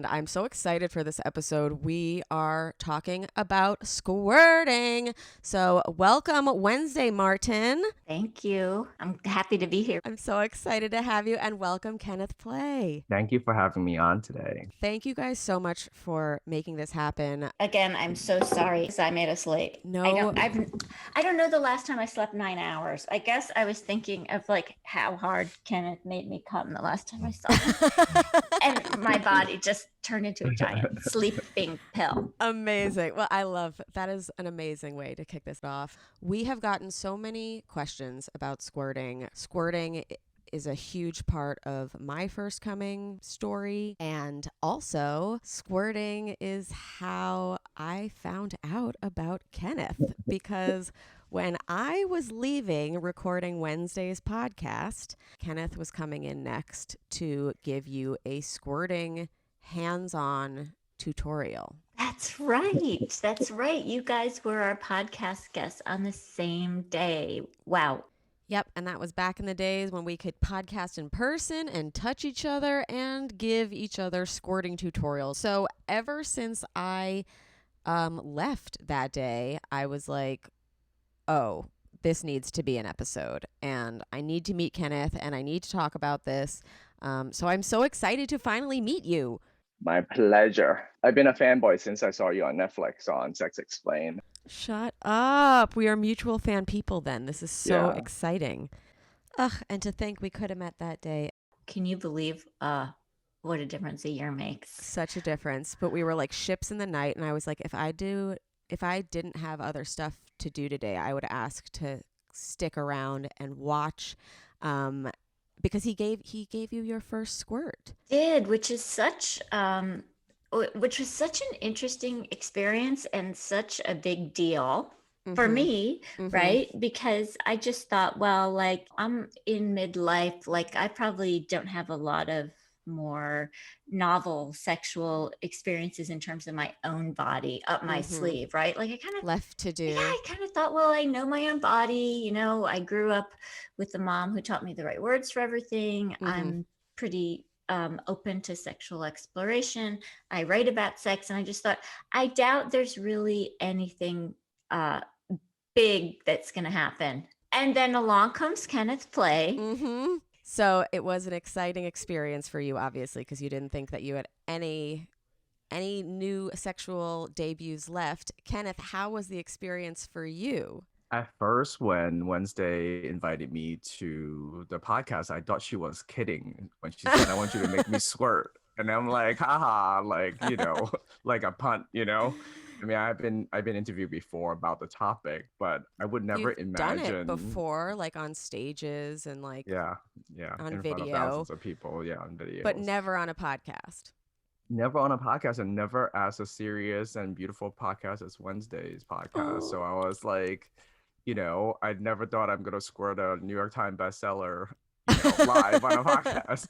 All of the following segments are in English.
and I'm so excited for this episode. We are talking about squirting. So welcome Wednesday, Martin. Thank you. I'm happy to be here. I'm so excited to have you, and welcome Kenneth Play. Thank you for having me on today. Thank you guys so much for making this happen. Again, I'm so sorry because I made us late. No. I don't know the last time I slept 9 hours. I guess I was thinking of like how hard Kenneth made me come the last time I saw him. And my body just turned into a giant sleeping pill. Amazing. Well, I love that. Is an amazing way to kick this off. We have gotten so many questions about squirting. Squirting is a huge part of my first coming story. And also, squirting is how I found out about Kenneth, because when I was leaving recording Wednesday's podcast, Kenneth was coming in next to give you a squirting hands-on tutorial. That's right. That's right. You guys were our podcast guests on the same day. Wow. Yep, and that was back in the days when we could podcast in person and touch each other and give each other squirting tutorials. So ever since I left that day, I was like, oh, this needs to be an episode, and I need to meet Kenneth, and I need to talk about this. So I'm so excited to finally meet you. My pleasure. I've been a fanboy since I saw you on Netflix on Sex Explained. Shut up. We are mutual fan people then. This is so exciting. Ugh, and to think we could have met that day. Can you believe what a difference a year makes? Such a difference. But we were like ships in the night, and I was like, if I didn't have other stuff to do today, I would ask to stick around and watch, because he gave you your first squirt. Which was such an interesting experience and such a big deal for me, right? Because I just thought, well, like I'm in midlife, like I probably don't have a lot of more novel sexual experiences in terms of my own body up my sleeve, right? Like I kind of left to do. Yeah, I kind of thought, well, I know my own body. You know, I grew up with a mom who taught me the right words for everything. I'm pretty open to sexual exploration. I write about sex, and I just thought, I doubt there's really anything big that's going to happen. And then along comes Kenneth Play. So it was an exciting experience for you, obviously, because you didn't think that you had any new sexual debuts left. Kenneth, how was the experience for you? At first, when Wednesday invited me to the podcast, I thought she was kidding when she said, I want you to make me squirt. And I'm like, haha, like, you know, like a punt, you know? I mean, I've been interviewed before about the topic, but I would never imagine. You've done it before, like on stages and like on in video, front of thousands of people, on video, but never on a podcast. Never on a podcast, and never as a serious and beautiful podcast as Wednesday's podcast. So I was like, you know, I never thought I'm gonna squirt a New York Times bestseller, live on a podcast.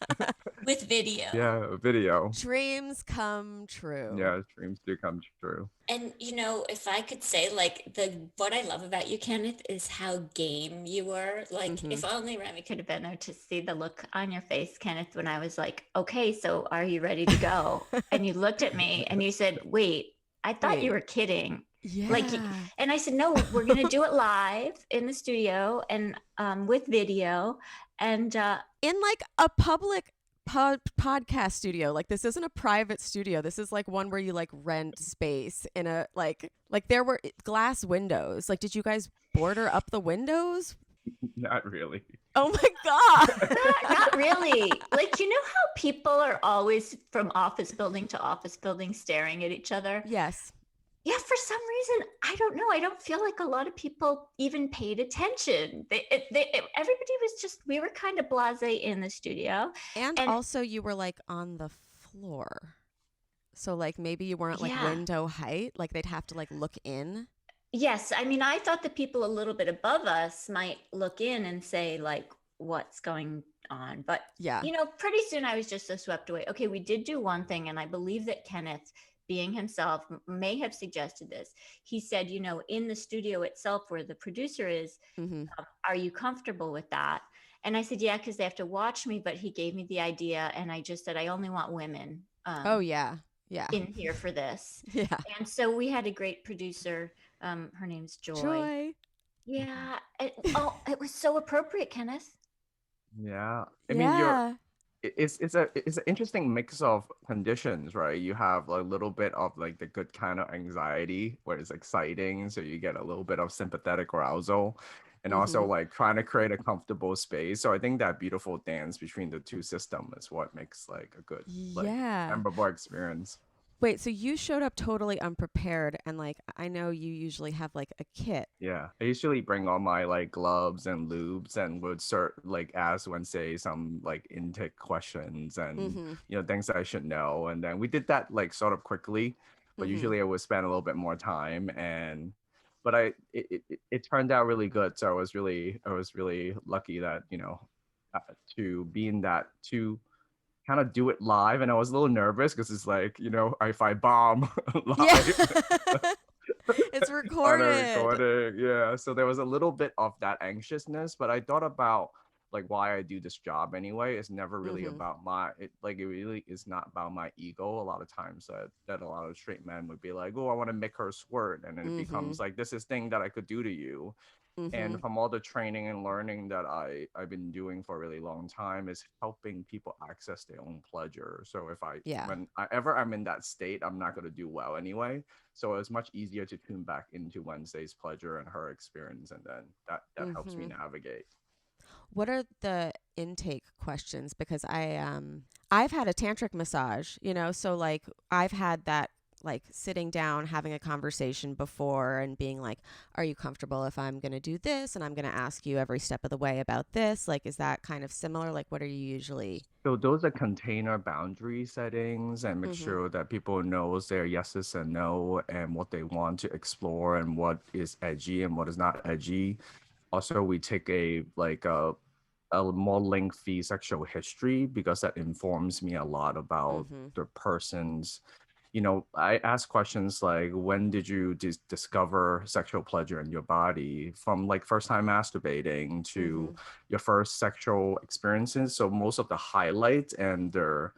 With video. Yeah, video. Dreams come true. Yeah, dreams do come true. And, you know, if I could say, like, what I love about you, Kenneth, is how game you were. Like, if only Remy could have been there to see the look on your face, Kenneth, when I was like, okay, so are you ready to go? And you looked at me and you said, wait, I thought you were kidding. Yeah. Like, and I said, no, we're going to do it live in the studio and with video and in like a public podcast studio. Like, this isn't a private studio. This is like one where you like rent space in a like there were glass windows. Like, did you guys border up the windows? Not really. Oh my God. Not really. Like, you know how people are always from office building to office building staring at each other? Yes. Yeah, for some reason, I don't know. I don't feel like a lot of people even paid attention. Everybody was just, we were kind of blasé in the studio. And also you were like on the floor. So like maybe you weren't like window height. Like they'd have to like look in. Yes. I mean, I thought the people a little bit above us might look in and say like, what's going on? But, you know, pretty soon I was just so swept away. Okay, we did do one thing. And I believe that Kenneth, being himself, may have suggested this. He said, you know, in the studio itself where the producer is, are you comfortable with that? And I said, yeah, because they have to watch me. But he gave me the idea. And I just said, I only want women Oh yeah. Yeah. In here for this. Yeah. And so we had a great producer. Her name's Joy. Yeah. It was so appropriate, Kenneth. Yeah. I mean, Yeah. it's an interesting mix of conditions, right? You have a little bit of like the good kind of anxiety where it's exciting, so you get a little bit of sympathetic arousal, and also like trying to create a comfortable space. So I think that beautiful dance between the two systems is what makes like a good, like, memorable experience. Wait, so you showed up totally unprepared, and like I know you usually have like a kit. Yeah, I usually bring all my like gloves and lubes and would start like ask Wednesday some like intake questions and things that I should know. And then we did that like sort of quickly, but usually I would spend a little bit more time. But it turned out really good. So I was really lucky that to be in that to kind of do it live, and I was a little nervous because it's like if I bomb live. It's recorded. Recording, yeah. So there was a little bit of that anxiousness, but I thought about like why I do this job anyway. It's never really about it really is not about my ego. A lot of times that a lot of straight men would be like, oh, I want to make her squirt, and then it becomes like this is thing that I could do to you. And from all the training and learning that I've been doing for a really long time is helping people access their own pleasure. So whenever I'm in that state, I'm not going to do well anyway. So it's much easier to tune back into Wednesday's pleasure and her experience, and then that helps me navigate. What are the intake questions? Because I've had a tantric massage, so like I've had that like sitting down, having a conversation before and being like, are you comfortable if I'm going to do this? And I'm going to ask you every step of the way about this. Like, is that kind of similar? Like, what are you usually? So those are container boundary settings and make sure that people knows their yeses and no and what they want to explore and what is edgy and what is not edgy. Also, we take a more lengthy sexual history because that informs me a lot about the person's. I ask questions like, when did you discover sexual pleasure in your body, from like first time masturbating to your first sexual experiences. So most of the highlights and their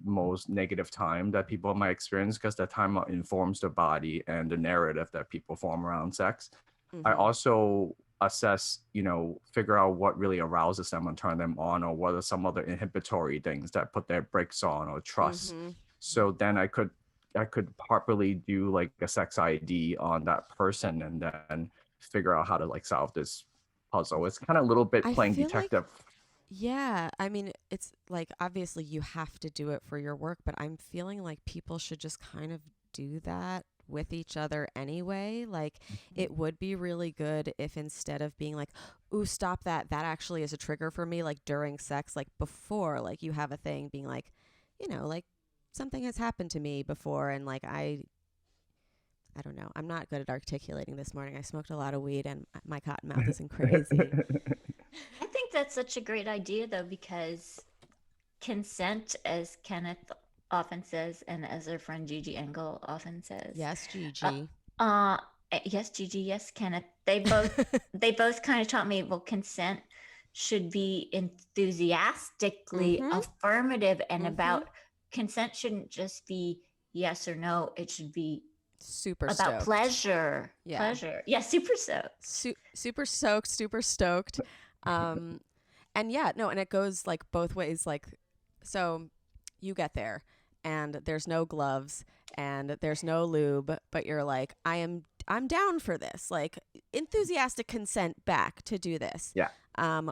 most negative time that people might experience, because that time informs the body and the narrative that people form around sex. I also assess, figure out what really arouses them and turn them on, or what are some other inhibitory things that put their brakes on, or trust. So then I could properly do like a sex ID on that person and then figure out how to like solve this puzzle. It's kind of a little bit playing detective. Yeah, I mean, it's like obviously you have to do it for your work, but I'm feeling like people should just kind of do that with each other anyway. Like it would be really good if instead of being like, ooh, stop that actually is a trigger for me, like during sex, like before, like you have a thing being like, like something has happened to me before, and like I don't know. I'm not good at articulating this morning. I smoked a lot of weed and my cotton mouth isn't crazy. I think that's such a great idea though, because consent, as Kenneth often says, and as our friend Gigi Engel often says. Yes, Gigi. Yes, Gigi. Yes, Kenneth. They both kind of taught me, well, consent should be enthusiastically affirmative and about. Consent shouldn't just be yes or no. It should be super about stoked. Pleasure. Yeah. Pleasure. Yeah, super stoked. Super stoked, super stoked. And yeah, no, and it goes like both ways. Like, so you get there and there's no gloves and there's no lube, but you're like, I'm down for this. Like enthusiastic consent back to do this. Yeah.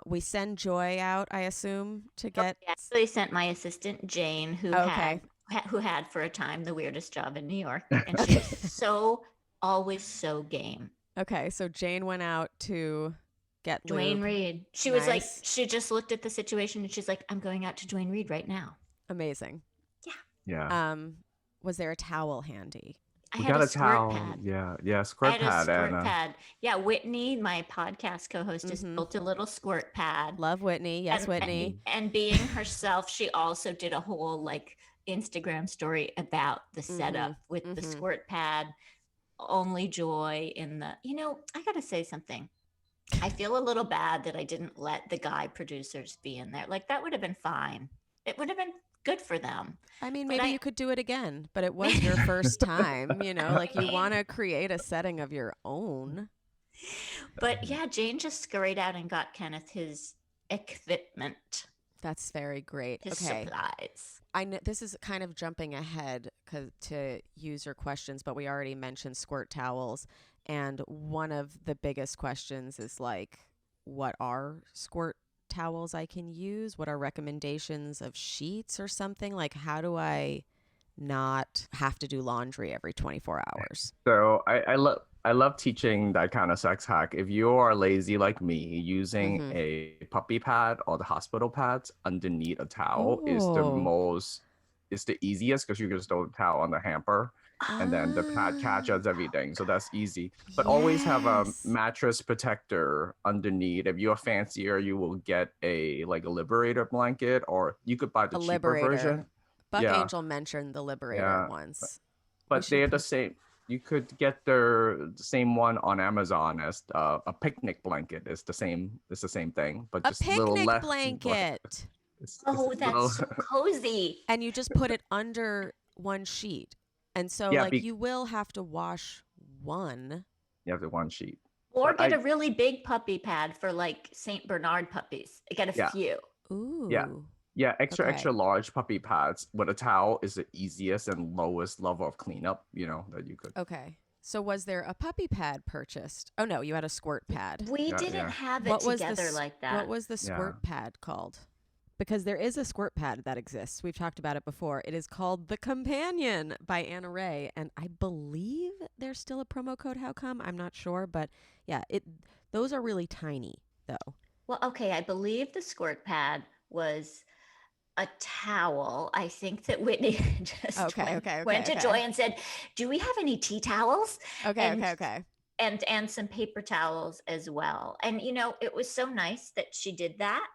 We send Joy out, I assume, to get. Yeah, so they sent my assistant Jane, who had for a time the weirdest job in New York, and she was always so game. Okay, so Jane went out to get Dwayne Reed. She was like, she just looked at the situation and she's like, I'm going out to Dwayne Reed right now. Amazing. Yeah. Was there a towel handy? I had a squirt pad. Yeah, squirt pad. Squirt pad. Yeah, Whitney, my podcast co-host, just built a little squirt pad. Love Whitney. Yes, Whitney. And being herself, she also did a whole like Instagram story about the setup with the squirt pad. Only Joy in the. I gotta say something. I feel a little bad that I didn't let the guy producers be in there. Like that would have been fine. It would have been good for them. I mean, maybe you could do it again, but it was your first time, you know, like you want to create a setting of your own. But yeah, Jane just scurried out and got Kenneth his equipment. That's very great. His supplies. I know this is kind of jumping ahead to user questions, but we already mentioned squirt towels. And one of the biggest questions is like, what are squirt towels I can use? What are recommendations of sheets or something? Like, how do I not have to do laundry every 24 hours? So I love teaching that kind of sex hack. If you are lazy like me, using a puppy pad or the hospital pads underneath a towel is the easiest, because you can just throw the towel on the hamper and then the pad catches everything. So that's easy. But always have a mattress protector underneath. If you're fancier, you will get a Liberator blanket, or you could buy the cheaper version. Buck Angel mentioned the Liberator once. But they're the same. You could get the same one on Amazon as a picnic blanket. It's the same thing, but just a little less blanket. That's so cozy. And you just put it under one sheet. And so you will have to wash one. You have the one sheet. Or get a really big puppy pad for like St. Bernard puppies. Get a few. Ooh. Yeah, extra large puppy pads with a towel is the easiest and lowest level of cleanup, that you could. Okay. So was there a puppy pad purchased? Oh no, you had a squirt pad. We didn't have it together like that. What was the squirt pad called? Because there is a squirt pad that exists. We've talked about it before. It is called the Cumpanion by Anna Ray, and I believe there's still a promo code. How come? I'm not sure, but yeah, those are really tiny though. Well, okay, I believe the squirt pad was a towel. I think that Whitney just went to Joy and said, "Do we have any tea towels?" Okay. And some paper towels as well. And it was so nice that she did that,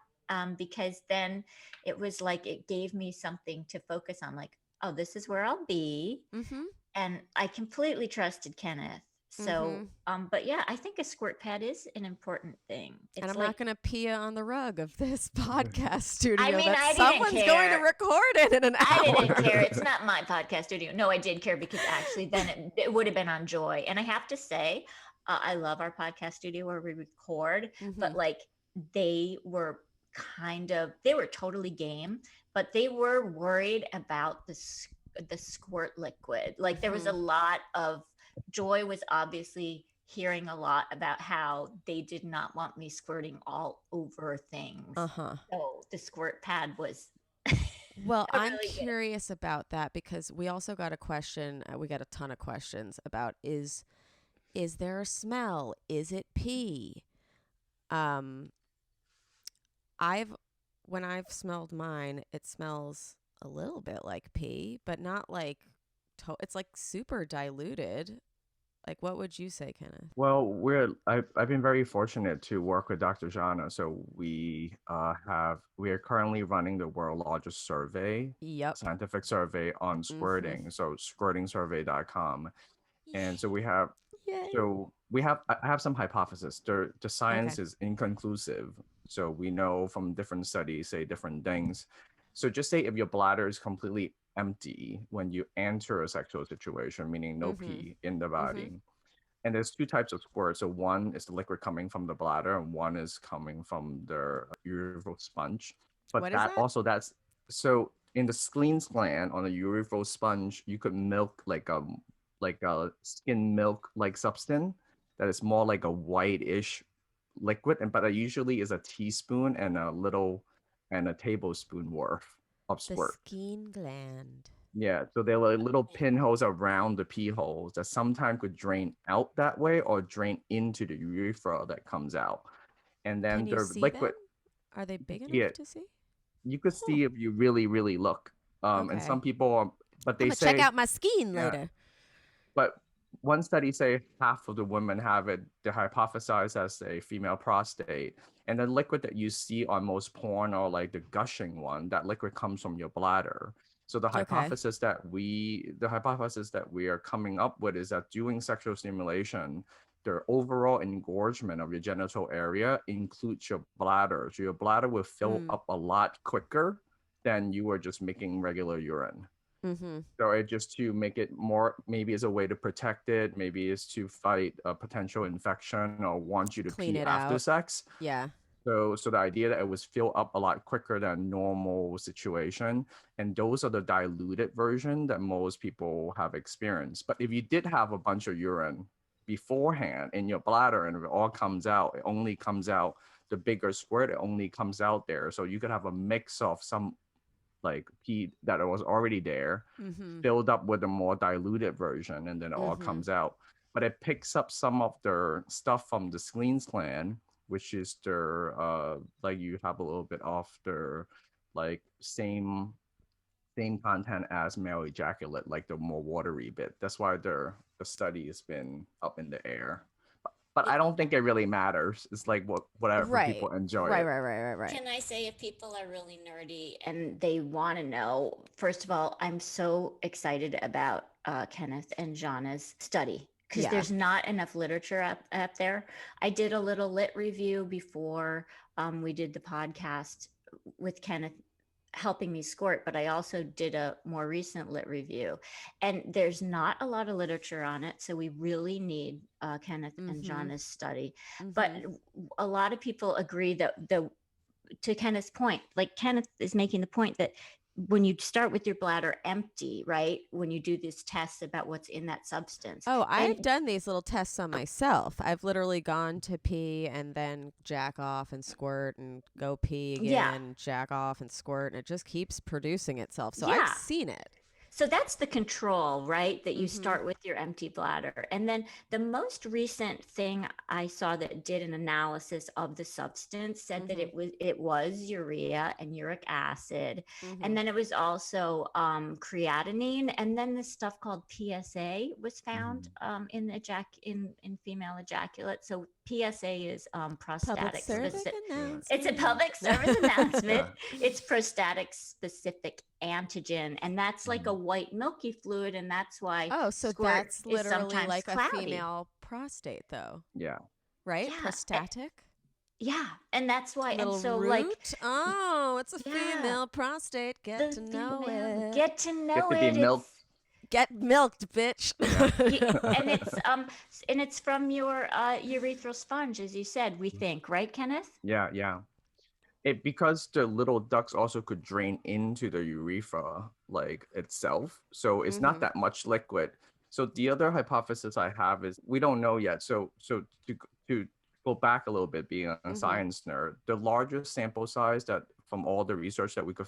because then it was like it gave me something to focus on. Like, oh, this is where I'll be, and I completely trusted Kenneth. So, but yeah, I think a squirt pad is an important thing. And I'm not going to pee on the rug of this podcast studio. I mean, someone's going to record it in an hour. I didn't care. It's not my podcast studio. No, I did care, because actually then it would have been on Joy. And I have to say, I love our podcast studio where we record, but they were totally game, but they were worried about the squirt liquid. Like there was a lot of, Joy was obviously hearing a lot about how they did not want me squirting all over things. So the squirt pad was well, I'm curious about that, because we also got a question. We got a ton of questions about is there a smell? Is it pee? When I've smelled mine, it smells a little bit like pee, but not like it's like super diluted. Like, what would you say, Kenneth? Well, I've been very fortunate to work with Dr. Jana. So we are currently running the world's largest survey, scientific survey on squirting. So squirtingsurvey.com. And so I have some hypotheses. The science is inconclusive. So we know from different studies say different things. So just say if your bladder is completely empty when you enter a sexual situation, meaning no pee in the body. And there's two types of squirts. So one is the liquid coming from the bladder, and one is coming from the urethral sponge. But that's so in the Squeens gland on the urethral sponge, you could milk like a skin milk like substance that is more like a whitish liquid, but it usually is a teaspoon and a tablespoon worth of squirt. The skin gland. Yeah, so there are little pinholes around the pee holes that sometimes could drain out that way or drain into the urethra that comes out. And then the liquid. Them? Are they big enough to see? You could see if you really, really look. And some people but they say check out my skin later. But one study say half of the women have it. They hypothesize as a female prostate. And the liquid that you see on most porn, or like the gushing one, that liquid comes from your bladder. So the hypothesis that we are coming up with is that during sexual stimulation, the overall engorgement of your genital area includes your bladder. So your bladder will fill up a lot quicker than you were just making regular urine. Mm-hmm. So it just to make it more, maybe as a way to protect it, maybe is to fight a potential infection or want you to Clean pee it after out. sex. Yeah. So the idea that it was filled up a lot quicker than normal situation, and those are the diluted version that most people have experienced. But if you did have a bunch of urine beforehand in your bladder and it all comes out, it only comes out the bigger squirt, it only comes out there. So you could have a mix of some like pee that was already there, filled up with a more diluted version, and then it all comes out. But it picks up some of the stuff from the Squeens gland, which is their like you have a little bit of their like same content as male ejaculate, like the more watery bit. That's why the study has been up in the air. But I don't think it really matters. It's like whatever people enjoy. Right. Can I say, if people are really nerdy and they want to know, first of all, I'm so excited about Kenneth and Jana's study, because there's not enough literature up there. I did a little lit review before we did the podcast with Kenneth helping me squirt, but I also did a more recent lit review, and there's not a lot of literature on it. So we really need Kenneth and Jana's study. But a lot of people agree that to Kenneth's point, like Kenneth is making the point that when you start with your bladder empty, right? When you do this test about what's in that substance. Oh, I've done these little tests on myself. I've literally gone to pee and then jack off and squirt and go pee again, jack off and squirt, and it just keeps producing itself. So I've seen it. So that's the control, right? That you start with your empty bladder. And then the most recent thing I saw that did an analysis of the substance said that it was urea and uric acid. And then it was also creatinine. And then this stuff called PSA was found in female ejaculate. So PSA is prostatic specific. It's a public service announcement. It's prostatic specific antigen, and that's like a white milky fluid, and that's why so that's literally like cloudy. A female prostate, though. Yeah. Right? Prostatic. Yeah, and that's why. Little and so root? like, it's a female prostate. Get to know it. Get to know it. Get to be milked. Get milked, bitch. And it's from your urethral sponge, as you said. We think, right, Kenneth? Yeah. Because the little ducts also could drain into the urethra like itself, so it's not that much liquid. So the other hypothesis I have is we don't know yet. So to go back a little bit, being a science nerd, the largest sample size that from all the research that we could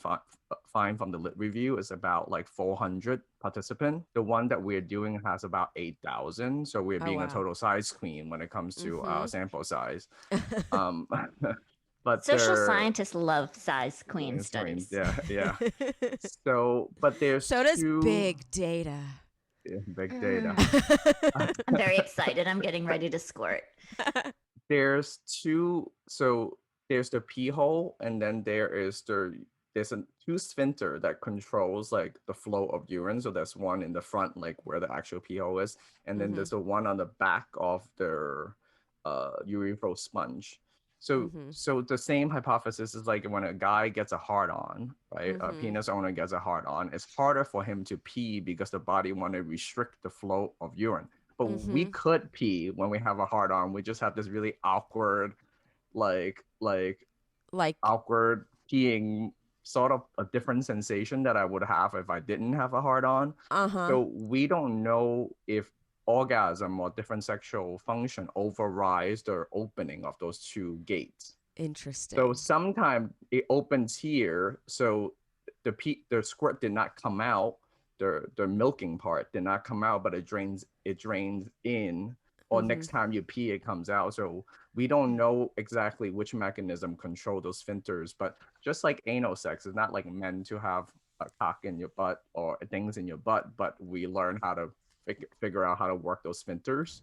find from the lit review is about like 400 participants. The one that we're doing has about 8,000. So we're being a total size queen when it comes to sample size. But social scientists love size queen studies. Yeah. So does big data. Yeah, big data. I'm very excited. I'm getting ready to squirt. There's two. So there's the pee hole, and then there's two sphincter that controls like the flow of urine. So there's one in the front, like where the actual pee hole is, and then there's the one on the back of the urethral sponge. So the same hypothesis is like when a guy gets a hard on, right? A penis owner gets a hard on, it's harder for him to pee because the body want to restrict the flow of urine. But we could pee when we have a hard on. We just have this really awkward, like awkward peeing, sort of a different sensation that I would have if I didn't have a hard on. So we don't know if orgasm or different sexual function overrides the opening of those two gates. Interesting. So sometimes it opens here, so the squirt did not come out, the milking part did not come out, but it drains in, or next time you pee it comes out. So we don't know exactly which mechanism control those sphincters. But just like anal sex, it's not like meant to have a cock in your butt or things in your butt, but we learn how to figure out how to work those sphincters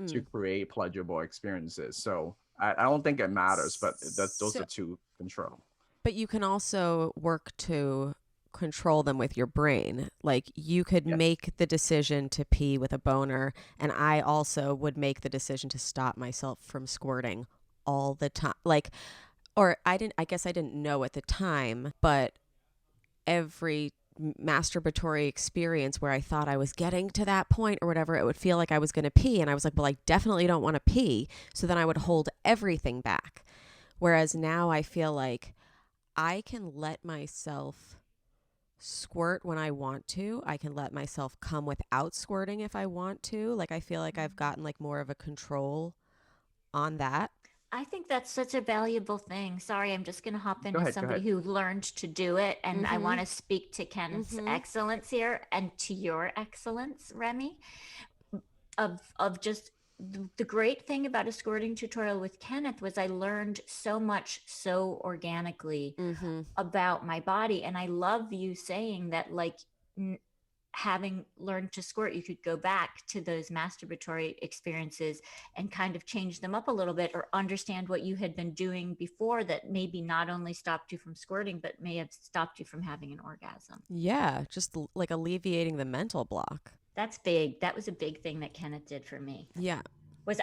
to create pleasurable experiences. So I don't think it matters, but those are two control. But you can also work to control them with your brain. Like you could make the decision to pee with a boner, and I also would make the decision to stop myself from squirting all the time. I guess I didn't know at the time, but every masturbatory experience where I thought I was getting to that point or whatever, it would feel like I was going to pee. And I was like, well, I definitely don't want to pee. So then I would hold everything back. Whereas now I feel like I can let myself squirt when I want to. I can let myself come without squirting if I want to. Like, I feel like I've gotten like more of a control on that. I think that's such a valuable thing. Sorry, I'm just going to hop in Go as ahead, somebody who learned to do it. And I want to speak to Kenneth's excellence here and to your excellence, Remy, of just the great thing about a squirting tutorial with Kenneth was I learned so much so organically about my body. And I love you saying that, like, having learned to squirt, you could go back to those masturbatory experiences and kind of change them up a little bit, or understand what you had been doing before that maybe not only stopped you from squirting, but may have stopped you from having an orgasm. Yeah, just like alleviating the mental block. That's big. That was a big thing that Kenneth did for me. Yeah. Was,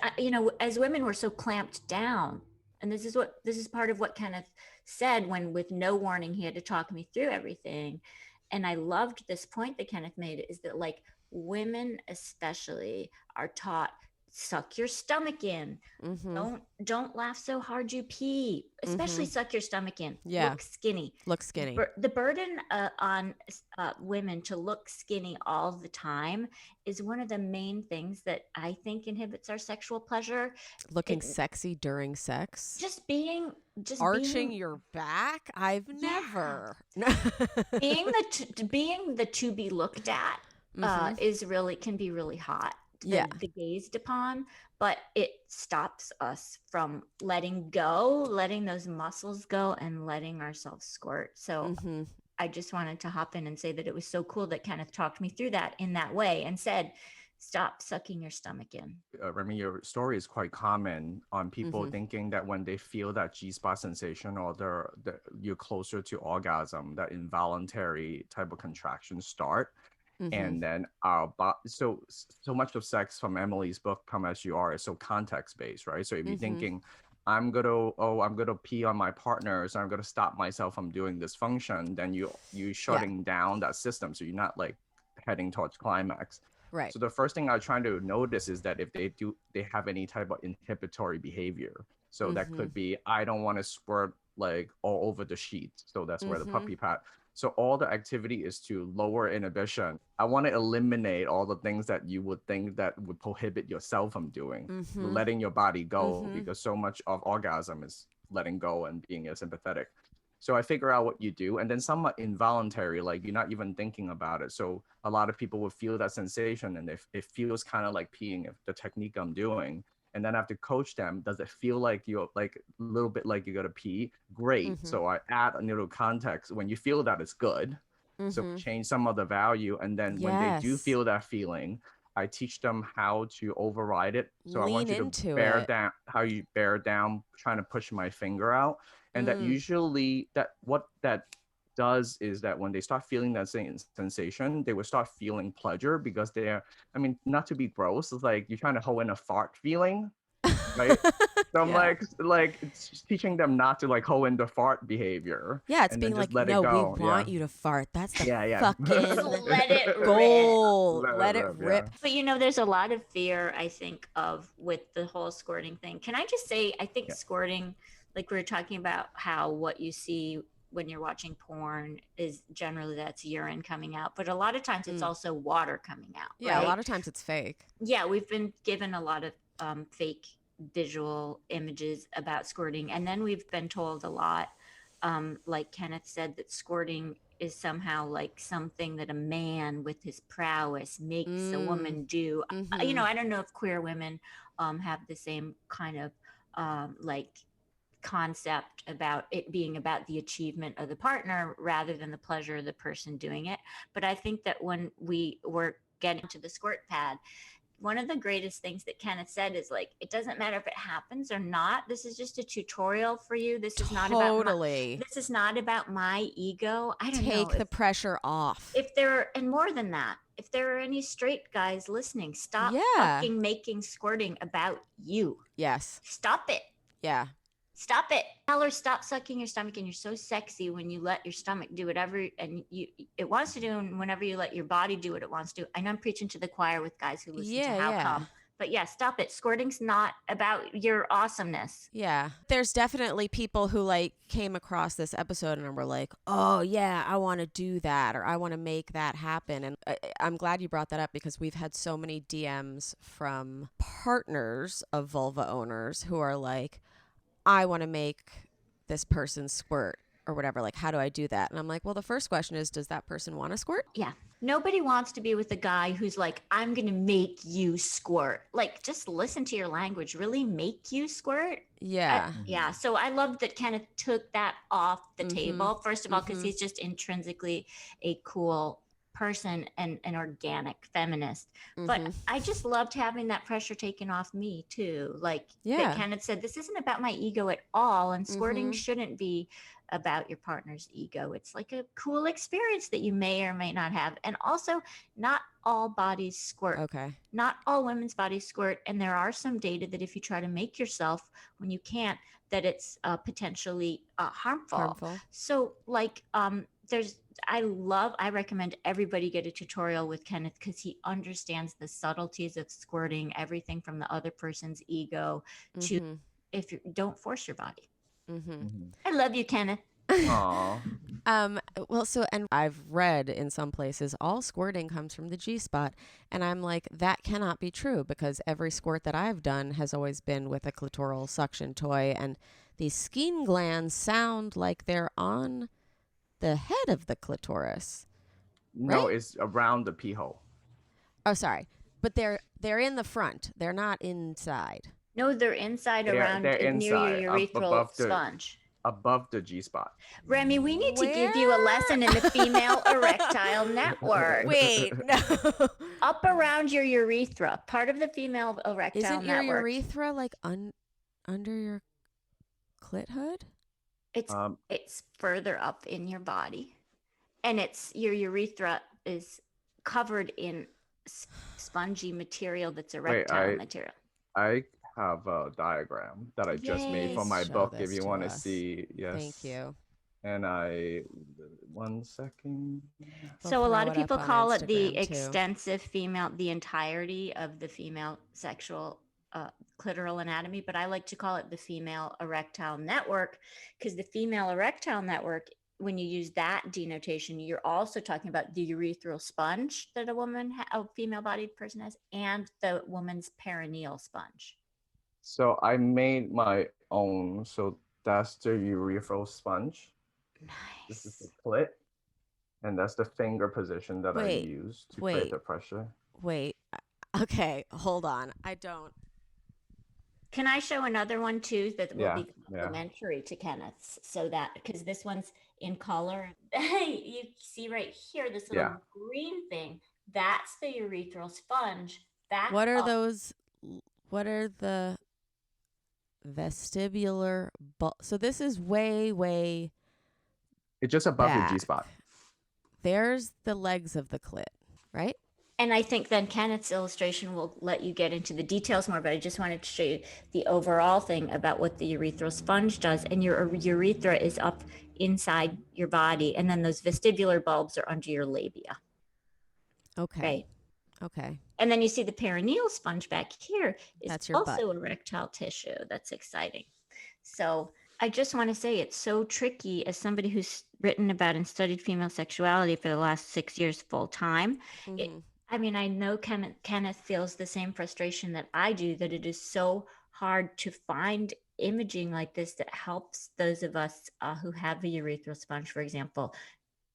as women, we're so clamped down. And this is part of what Kenneth said when, with no warning, he had to talk me through everything. And I loved this point that Kenneth made, is that, like, women especially are taught, suck your stomach in. Don't laugh so hard you pee. Especially suck your stomach in. Yeah. Look skinny. Look skinny. The burden on women to look skinny all the time is one of the main things that I think inhibits our sexual pleasure. Looking sexy during sex. Just arching your back. I've never. being the to be looked at can be really hot. The gazed upon, but it stops us from letting those muscles go and letting ourselves squirt. So I just wanted to hop in and say that it was so cool that Kenneth talked me through that in that way and said, stop sucking your stomach in. Remy, your story is quite common on people thinking that when they feel that G-spot sensation, or you're closer to orgasm, that involuntary type of contractions start. And then so much of sex, from Emily's book, Come As You Are, is so context based, right? So if you're thinking, I'm gonna pee on my partner, so I'm gonna stop myself from doing this function, then you shutting down that system, so you're not like heading towards climax. Right. So the first thing I'm trying to notice is that if they have any type of inhibitory behavior. So that could be, I don't want to squirt like all over the sheet. So that's where the puppy pat. So all the activity is to lower inhibition. I want to eliminate all the things that you would think that would prohibit yourself from doing, letting your body go, because so much of orgasm is letting go and being asympathetic. So I figure out what you do, and then somewhat involuntary, like you're not even thinking about it. So a lot of people will feel that sensation, and it feels kind of like peeing, if the technique I'm doing. And then I have to coach them. Does it feel like you're like a little bit like you got to pee? Great. So I add a little context. When you feel that, it's good. So change some of the value. And then when they do feel that feeling, I teach them how to override it. So I want you to bear down, how you bear down, trying to push my finger out. And that usually what that does is that when they start feeling that same sensation, they will start feeling pleasure, because not to be gross, it's like you're trying to hold in a fart feeling, right? So I'm like it's teaching them not to like hold in the fart behavior. Yeah, it's being like, no, we want you to fart. That's the fucking let it goal. Let it rip. But there's a lot of fear, I think, with the whole squirting thing. Can I just say, I think squirting, like we were talking about how what you see when you're watching porn is generally that's urine coming out, but a lot of times it's also water coming out. Yeah, right? A lot of times it's fake. Yeah, we've been given a lot of fake visual images about squirting, and then we've been told a lot, like Kenneth said, that squirting is somehow like something that a man with his prowess makes a woman do. I don't know if queer women have the same kind of like concept about it being about the achievement of the partner rather than the pleasure of the person doing it. But I think that when we were getting to the squirt pad, one of the greatest things that Kenneth said is like, it doesn't matter if it happens or not. This is just a tutorial for you. This is not about my ego. I don't know. Take the pressure off. And more than that, if there are any straight guys listening, stop fucking making squirting about you. Yes. Stop it. Yeah. Stop it. Tell her stop sucking your stomach, and you're so sexy when you let your stomach do whatever it wants to do, and whenever you let your body do what it wants to. I know I'm preaching to the choir with guys who listen to How Come. But yeah, stop it. Squirting's not about your awesomeness. Yeah. There's definitely people who like came across this episode and were like, oh yeah, I want to do that, or I want to make that happen. And I'm glad you brought that up, because we've had so many DMs from partners of vulva owners who are like, I want to make this person squirt or whatever. Like, how do I do that? And I'm like, well, the first question is, does that person want to squirt? Yeah. Nobody wants to be with a guy who's like, I'm going to make you squirt. Like, just listen to your language. Really make you squirt? Yeah. Yeah. So I love that Kenneth took that off the table, first of all, because he's just intrinsically a cool person and an organic feminist. But I just loved having that pressure taken off me too. Like that Kenneth said, this isn't about my ego at all. And squirting shouldn't be about your partner's ego. It's like a cool experience that you may or may not have. And also, not all bodies squirt. Okay. Not all women's bodies squirt. And there are some data that if you try to make yourself when you can't, that it's potentially harmful. So like I recommend everybody get a tutorial with Kenneth, because he understands the subtleties of squirting, everything from the other person's ego to if you don't force your body. I love you, Kenneth. Aww. Well, and I've read in some places all squirting comes from the G-spot, and I'm like, that cannot be true, because every squirt that I've done has always been with a clitoral suction toy, and these skin glands sound like they're on the head of the clitoris. No, right? It's around the pee hole. Oh, sorry, but they're in the front. They're not inside. No, they're inside around near your urethral sponge. Above the G-spot. Remy, we need to give you a lesson in the Female Erectile Network. Wait, no. Up around your urethra, part of the Female Erectile Network. Isn't your urethra like under your clit hood? It's further up in your body, and your urethra is covered in spongy material that's erectile material. I have a diagram that I just made for my book if you want to see. Yes. Thank you. And 1 second. So a lot of people call it the extensive the entirety of the female sexual clitoral anatomy, but I like to call it the Female Erectile Network, because the Female Erectile Network, when you use that denotation, you're also talking about the urethral sponge that a female-bodied person has, and the woman's perineal sponge. So I made my own. So that's the urethral sponge. Nice. This is the clit, and that's the finger position that I use to create the pressure. Wait. Okay, hold on. I don't. Can I show another one too that will be complementary to Kenneth's? So that, because this one's in color. Hey, you see right here, this little green thing, that's the urethral sponge. What are those? What are the vestibular so this is way it's just above back. The G-spot. There's the legs of the clit, right? And I think then Kenneth's illustration will let you get into the details more, but I just wanted to show you the overall thing about what the urethral sponge does. And your urethra is up inside your body, and then those vestibular bulbs are under your labia. Okay. Right. Okay. And then you see the perineal sponge back here is also butt. Erectile tissue. That's exciting. So I just want to say it's so tricky, as somebody who's written about and studied female sexuality for the last 6 years full time. I know Kenneth feels the same frustration that I do, that it is so hard to find imaging like this that helps those of us who have a urethral sponge, for example,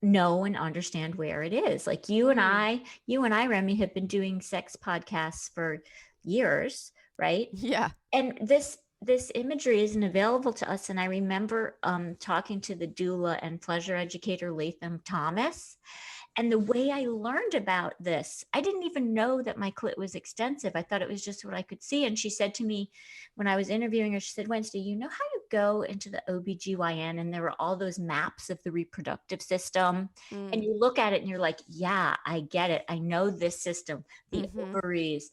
know and understand where it is. Like you and I, Remy, have been doing sex podcasts for years, right? Yeah. And this imagery isn't available to us. And I remember talking to the doula and pleasure educator Latham Thomas. And the way I learned about this, I didn't even know that my clit was extensive. I thought it was just what I could see. And she said to me when I was interviewing her, she said, Wednesday, you know how you go into the OBGYN and there were all those maps of the reproductive system and you look at it and you're like, yeah, I get it. I know this system, the ovaries,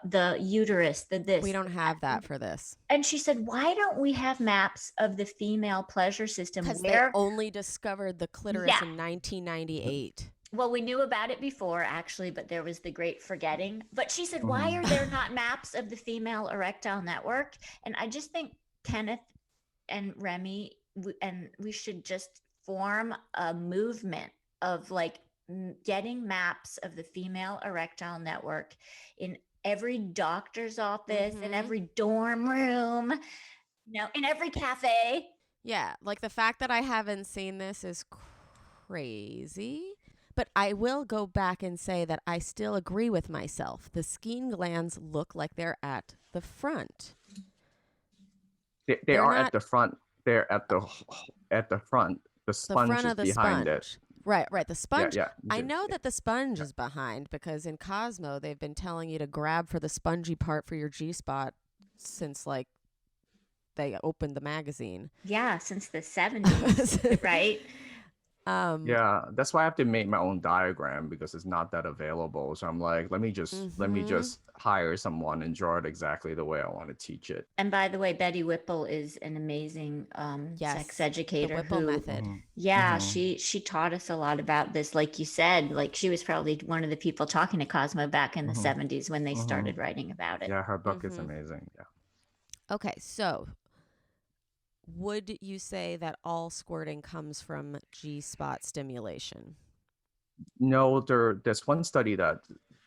the uterus, the this. We don't have that for this. And she said, why don't we have maps of the female pleasure system? Because they only discovered the clitoris in 1998. Well, we knew about it before, actually, but there was the great forgetting. But she said, why are there not maps of the female erectile network? And I just think Kenneth and Remy, and we should just form a movement of like getting maps of the female erectile network in every doctor's office, in every dorm room, in every cafe. Yeah, like the fact that I haven't seen this is crazy. But I will go back and say that I still agree with myself. The skein glands look like they're at the front. They are at the front. They're at the front. The sponge is behind it. Right. The sponge. Yeah. I know that the sponge is behind because in Cosmo, they've been telling you to grab for the spongy part for your G-spot since like they opened the magazine. Yeah, since the 70s, right? Yeah, that's why I have to make my own diagram because it's not that available. So I'm like, let me just hire someone and draw it exactly the way I want to teach it. And by the way, Betty Whipple is an amazing sex educator. The Whipple method. Yeah, she taught us a lot about this. Like you said, like she was probably one of the people talking to Cosmo back in the 70s when they started writing about it. Yeah, her book is amazing. Yeah. Okay, so would you say that all squirting comes from G-spot stimulation? No, there's one study that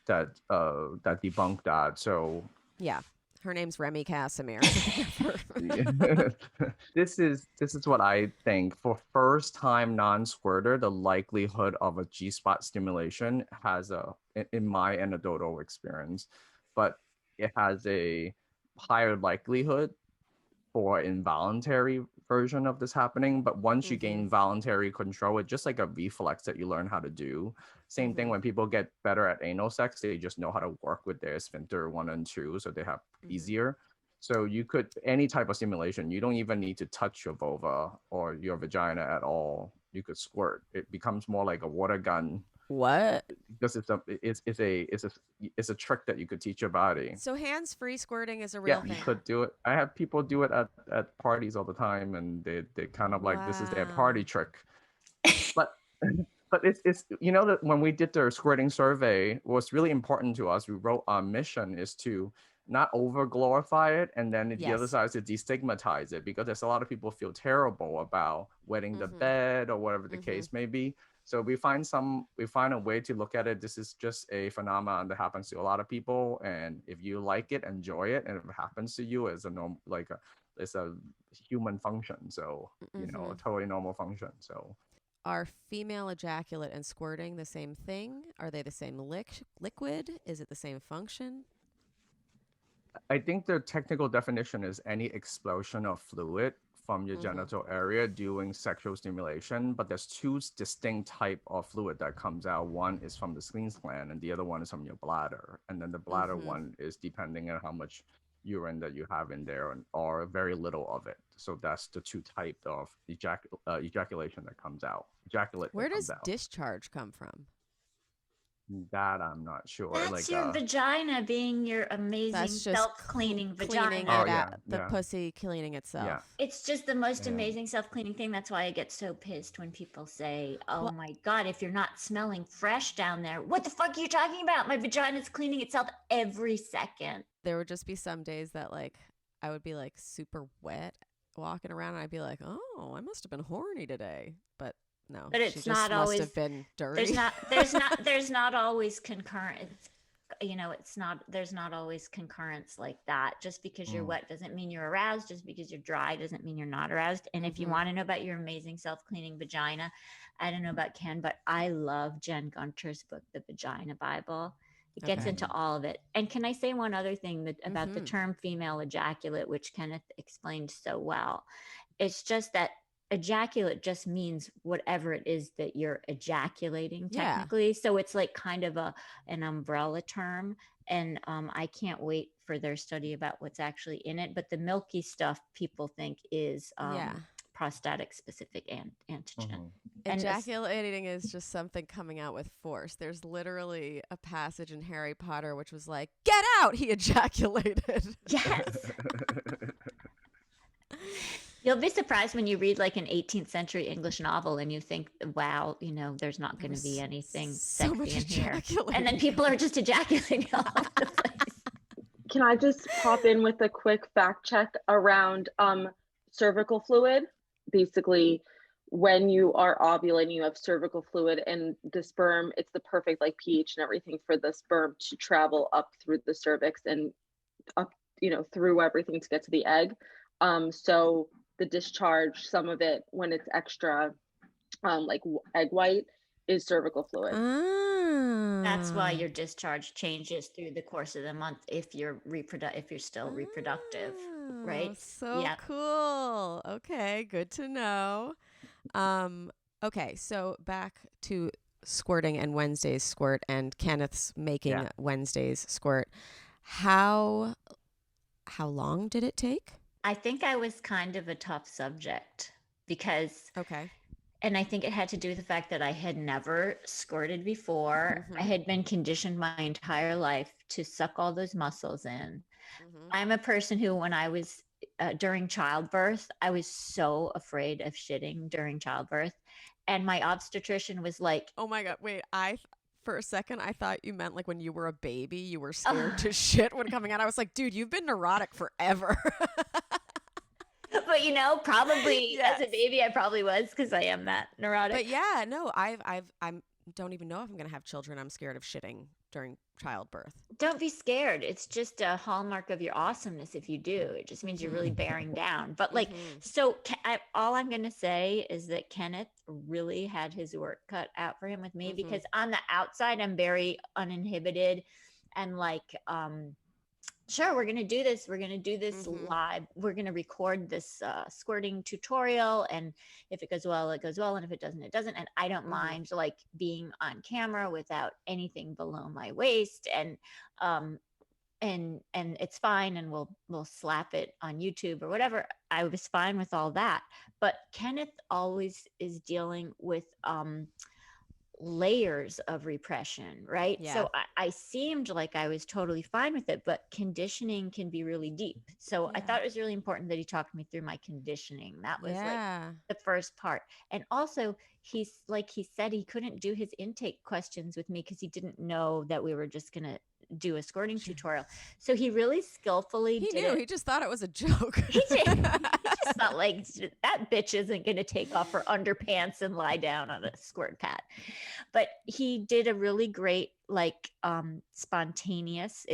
debunked that. So yeah, her name's Remy Casimir. This is what I think. For first-time non-squirter, the likelihood of a G-spot stimulation has in my anecdotal experience, but it has a higher likelihood for involuntary version of this happening. But once you gain voluntary control, it's just like a reflex that you learn how to do. Same thing when people get better at anal sex, they just know how to work with their sphincter 1 and 2, so they have easier. So you could, any type of stimulation, you don't even need to touch your vulva or your vagina at all. You could squirt. It becomes more like a water gun. What? Because it's a trick that you could teach your body. So hands-free squirting is a real thing. You could do it. I have people do it at parties all the time, and they kind of like, this is their party trick. But it's that when we did the squirting survey, what's really important to us, we wrote our mission is to not over glorify it, and then the other side is to destigmatize it, because there's a lot of people feel terrible about wetting the bed or whatever the case may be. So we find a way to look at it. This is just a phenomenon that happens to a lot of people, and if you like it, enjoy it, and if it happens to you, it's it's a human function. So a totally normal function. So are female ejaculate and squirting the same thing? Are they the same liquid? Is it the same function? I think the technical definition is any explosion of fluid from your genital area during sexual stimulation, but there's two distinct type of fluid that comes out. One is from the Squeens gland, and the other one is from your bladder. And then the bladder one is depending on how much urine that you have in there, or very little of it. So that's the two type of ejaculation that comes out. Ejaculate. Where does discharge come from? That I'm not sure. That's your vagina being your amazing self-cleaning vagina. The pussy cleaning itself. Yeah. It's just the most amazing self-cleaning thing. That's why I get so pissed when people say, oh my God, if you're not smelling fresh down there, what the fuck are you talking about? My vagina's cleaning itself every second. There would just be some days that like I would be like super wet walking around, and I'd be like, oh, I must have been horny today. But no, but it's not always must have been dirty. There's not always concurrent. There's not always concurrence like that. Just because you're wet doesn't mean you're aroused. Just because you're dry doesn't mean you're not aroused. And if you want to know about your amazing self-cleaning vagina, I don't know about Ken, but I love Jen Gunter's book, The Vagina Bible. It gets into all of it. And can I say one other thing about the term female ejaculate, which Kenneth explained so well? It's just that ejaculate just means whatever it is that you're ejaculating technically. So it's like kind of an umbrella term. And I can't wait for their study about what's actually in it. But the milky stuff people think is prostatic specific antigen. And ejaculating is just something coming out with force. There's literally a passage in Harry Potter which was like, "Get out!" He ejaculated. Yes. You'll be surprised when you read like an 18th century English novel and you think, wow, you know, there's not going to be anything sexy in here. And then people are just ejaculating all over the place. Can I just pop in with a quick fact check around cervical fluid? Basically, when you are ovulating, you have cervical fluid, and the sperm, it's the perfect like pH and everything for the sperm to travel up through the cervix and up, you know, through everything to get to the egg. So the discharge, some of it when it's extra, like egg white, is cervical fluid. That's why your discharge changes through the course of the month if you're still reproductive, right? So cool. Okay, good to know. Okay, so back to squirting and Wednesday's squirt and Kenneth's making Wednesday's squirt. How long did it take? I think I was kind of a tough subject because and I think it had to do with the fact that I had never squirted before. I had been conditioned my entire life to suck all those muscles in. I'm a person who, when I was during childbirth, I was so afraid of shitting during childbirth. And my obstetrician was like, "Oh my God, wait, for a second, I thought you meant like when you were a baby, you were scared to shit when coming out." I was like, dude, you've been neurotic forever. But you know, probably as a baby, I probably was because I am that neurotic. But yeah, no, I don't even know if I'm going to have children. I'm scared of shitting during childbirth. Don't be scared. It's just a hallmark of your awesomeness if you do. It just means you're really bearing down. But like, so all I'm going to say is that Kenneth really had his work cut out for him with me because on the outside, I'm very uninhibited and like, sure, we're going to do this. We're going to do this live. We're going to record this squirting tutorial. And if it goes well, it goes well. And if it doesn't, it doesn't. And I don't mind like being on camera without anything below my waist. And it's fine. And we'll slap it on YouTube or whatever. I was fine with all that. But Kenneth always is dealing with, layers of repression, right? So I seemed like I was totally fine with it, but conditioning can be really deep. So I thought it was really important that he talked me through my conditioning. That was like the first part. And also he said he couldn't do his intake questions with me because he didn't know that we were just going to do a squirting tutorial. So he really skillfully did it. He just thought it was a joke. He did. He just thought like that bitch isn't going to take off her underpants and lie down on a squirt pad. But he did a really great like spontaneous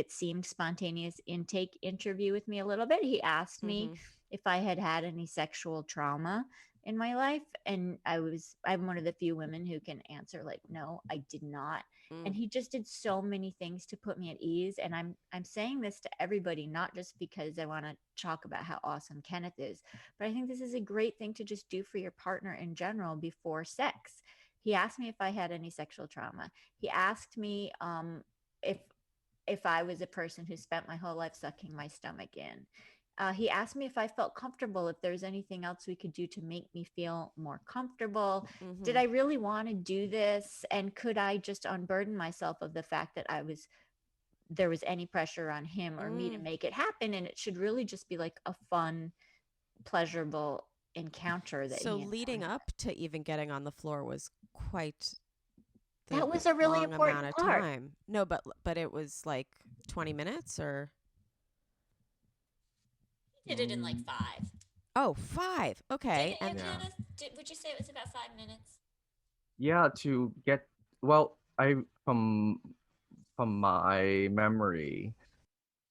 intake interview with me a little bit. He asked me if I had any sexual trauma in my life, and I'm one of the few women who can answer like, no, I did not. And he just did so many things to put me at ease. And I'm saying this to everybody, not just because I want to talk about how awesome Kenneth is, but I think this is a great thing to just do for your partner in general before sex. He asked me if I had any sexual trauma. He asked me if I was a person who spent my whole life sucking my stomach in. He asked me if I felt comfortable, if there's anything else we could do to make me feel more comfortable. Did I really want to do this? And could I just unburden myself of the fact that there was any pressure on him or me to make it happen? And it should really just be like a fun, pleasurable encounter. So leading up to even getting on the floor was quite that was a really important part. Time. No, but it was like 20 minutes or did it in like 5. Oh, 5. Okay. And would you say it was about 5 minutes? Yeah, to get from my memory.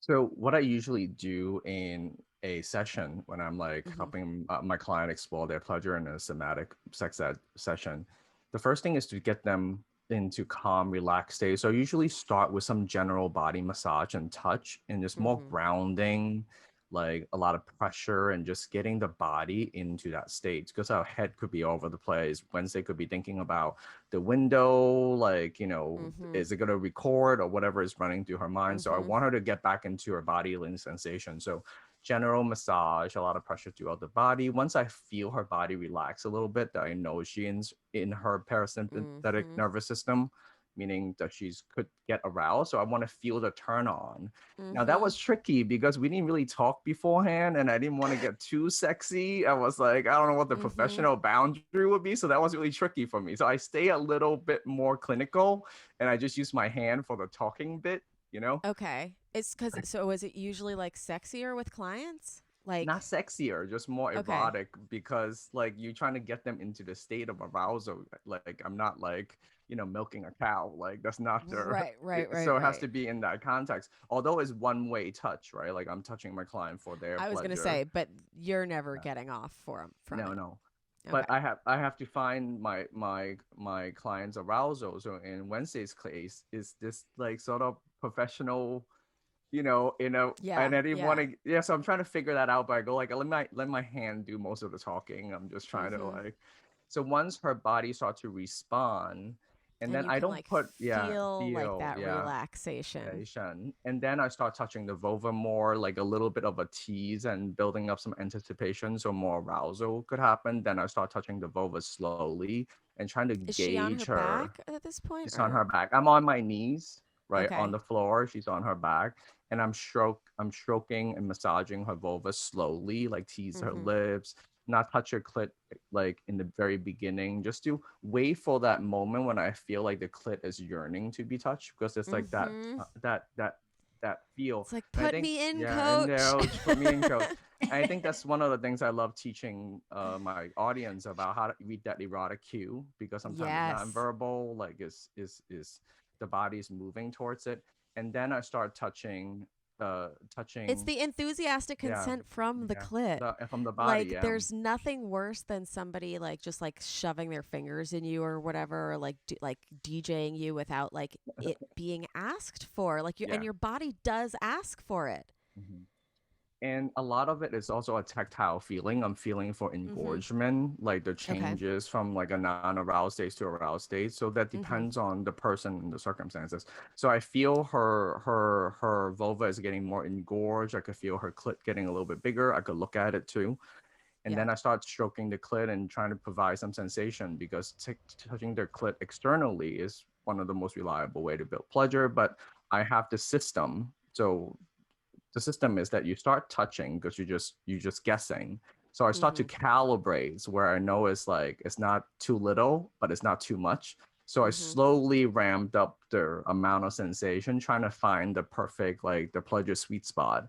So what I usually do in a session when I'm like helping my client explore their pleasure in a somatic sex ed session, the first thing is to get them into calm, relaxed state. So I usually start with some general body massage and touch and just more grounding, like a lot of pressure and just getting the body into that state, because our head could be all over the place. Wednesday could be thinking about the window, like, is it going to record or whatever is running through her mind. So I want her to get back into her body sensation. So general massage, a lot of pressure throughout the body. Once I feel her body relax a little bit, that I know she's in her parasympathetic nervous system, meaning that she's could get aroused. So I want to feel the turn on. Now that was tricky because we didn't really talk beforehand and I didn't want to get too sexy. I was like, I don't know what the professional boundary would be. So that was really tricky for me. So I stay a little bit more clinical and I just use my hand for the talking bit, Okay. It's so is it usually like sexier with clients? Like not sexier, just more erotic, because like you're trying to get them into the state of arousal. Like I'm not like, milking a cow. Like that's not the right. So it has to be in that context. Although it's one-way touch, right? Like I'm touching my client for their I was pleasure. Gonna say, but you're never getting off from it. No. Okay. But I have to find my client's arousal. So in Wednesday's case, is this like sort of professional, and I didn't want to, so I'm trying to figure that out, but I go like, let my hand do most of the talking. I'm just trying to like, so once her body starts to respond, and then I don't like feel like that relaxation. And then I start touching the vulva more, like a little bit of a tease and building up some anticipation so more arousal could happen. Then I start touching the vulva slowly and trying to gauge she on her back at this point? She's on her back. I'm on my knees, right, on the floor. She's on her back. And I'm stroking and massaging her vulva slowly, like tease her lips, not touch her clit like in the very beginning, just to wait for that moment when I feel like the clit is yearning to be touched, because it's like that feel. It's like put me in, put me in, coach. And I think that's one of the things I love teaching my audience about, how to read that erotic cue, because sometimes it's nonverbal, like is the body's moving towards it. And then I start touching. It's the enthusiastic consent from the clit, from the body. Like there's nothing worse than somebody like just like shoving their fingers in you or whatever, or like like DJing you without like it being asked for. Like and your body does ask for it. And a lot of it is also a tactile feeling. I'm feeling for engorgement, like the changes from like a non-aroused state to aroused state. So that depends on the person and the circumstances. So I feel her vulva is getting more engorged. I could feel her clit getting a little bit bigger. I could look at it too. And then I start stroking the clit and trying to provide some sensation, because touching their clit externally is one of the most reliable way to build pleasure. But I have the system. So the system is that you start touching because you're just guessing. So I start to calibrate where I know it's like, it's not too little, but it's not too much. So I slowly ramped up the amount of sensation, trying to find the perfect, like the pleasure sweet spot.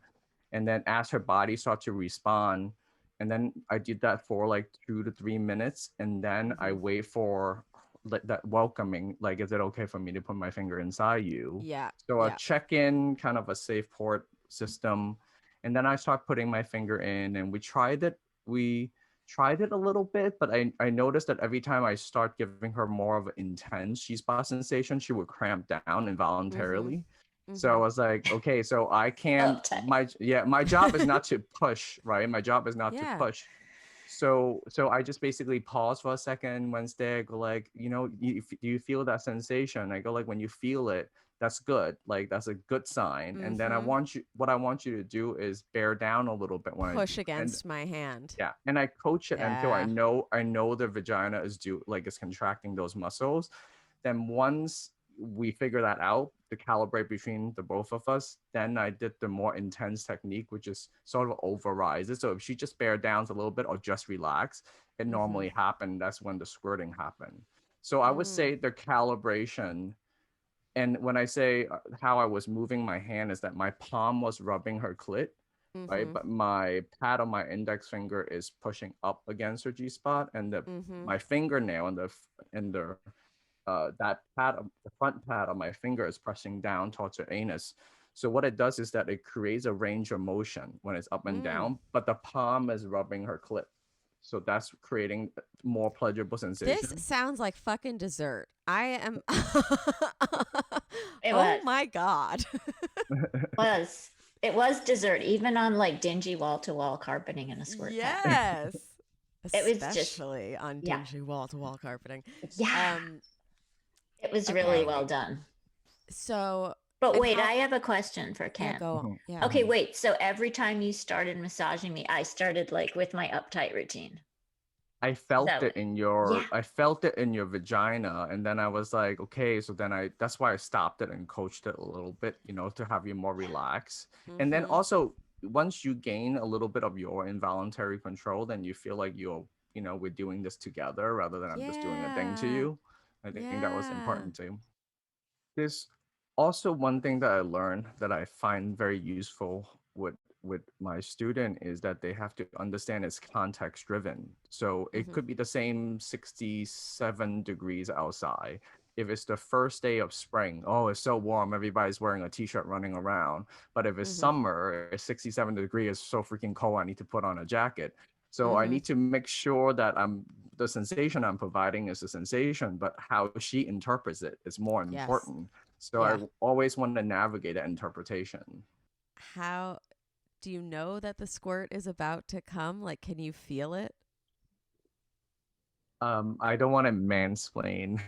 And then as her body starts to respond, and then I did that for like 2 to 3 minutes. And then I wait for that welcoming, like, is it okay for me to put my finger inside you? So a check-in, kind of a safe port system. And then I start putting my finger in, and we tried it a little bit, but I noticed that every time I start giving her more of an intense G-spot sensation, she would cramp down involuntarily. So I was like, okay, so I can't, my job is not to push, right? My job is not to push. So I just basically pause for a second. Wednesday, I go like, do you feel that sensation? I go like, when you feel it, that's good. Like, that's a good sign. And then what I want you to do is bear down a little bit when push against my hand. Yeah. And I coach it until I know the vagina is is contracting those muscles. Then once we figure that out, to calibrate between the both of us, then I did the more intense technique, which is sort of overrides it. So if she just bear down a little bit or just relax, it normally happened. That's when the squirting happened. So I would say the calibration, and when I say how I was moving my hand, is that my palm was rubbing her clit, right? But my pad on my index finger is pushing up against her G-spot, and my fingernail and the that pad, the front pad of my finger is pressing down towards her anus. So what it does is that it creates a range of motion when it's up and down, but the palm is rubbing her clit. So that's creating more pleasurable sensation. This sounds like fucking dessert. I am. Oh my God. Was. It was dessert, even on like dingy wall-to-wall carpeting in a squirt Yes. It was just, Especially on dingy wall-to-wall carpeting. Yeah. It was Okay. really well done. So, but wait, I have a question for Ken. Yeah, go. Yeah. Okay, wait. So every time you started massaging me, I started like with my uptight routine. I felt it in your I felt it in your vagina, and then I was like, okay, so then that's why I stopped it and coached it a little bit, you know, to have you more relaxed. And then also once you gain a little bit of your involuntary control, then you feel like we're doing this together rather than I'm just doing a thing to you. I think that was important too. There's also one thing that I learned that I find very useful with my student is that they have to understand it's context driven. So it could be the same 67 degrees outside. If it's the first day of spring, oh, it's so warm, everybody's wearing a t-shirt running around. But if it's summer, it's 67 degrees, it's so freaking cold, I need to put on a jacket. So I need to make sure that the sensation I'm providing is a sensation, but how she interprets it is more important. So I always want to navigate that interpretation. How do you know that the squirt is about to come? Like, can you feel it? I don't want to mansplain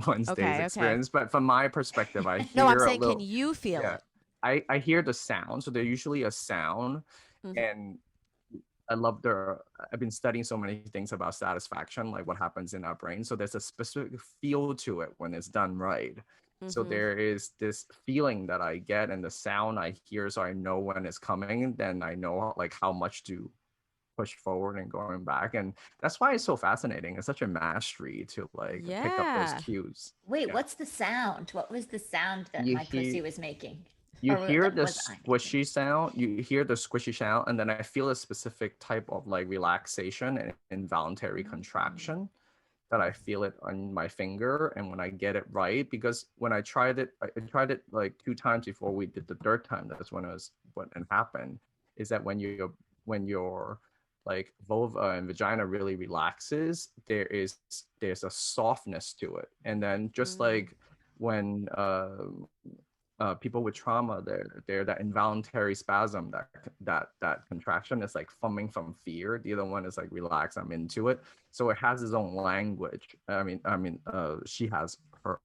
Wednesday's experience, but from my perspective, I hear No, I'm saying, can you feel it? I hear the sound. So there's usually a sound, and I've been studying so many things about satisfaction, like what happens in our brain. So there's a specific feel to it when it's done right. So there is this feeling that I get and the sound I hear, so I know when it's coming, then I know like how much to push forward and going back. And that's why it's so fascinating. It's such a mastery to like pick up those cues. Wait, what's the sound? What was the sound that my pussy was making? You hear the squishy sound, you hear the squishy sound, and then I feel a specific type of like relaxation and involuntary contraction that I feel it on my finger. And when I get it right, because when I tried it like 2 times before we did the third time, that's when what happened is that when your like vulva and vagina really relaxes, there's a softness to it. And then just like when people with trauma, they're that involuntary spasm, that contraction is like foaming from fear. The other one is like relax, I'm into it. So it has its own language. She has her.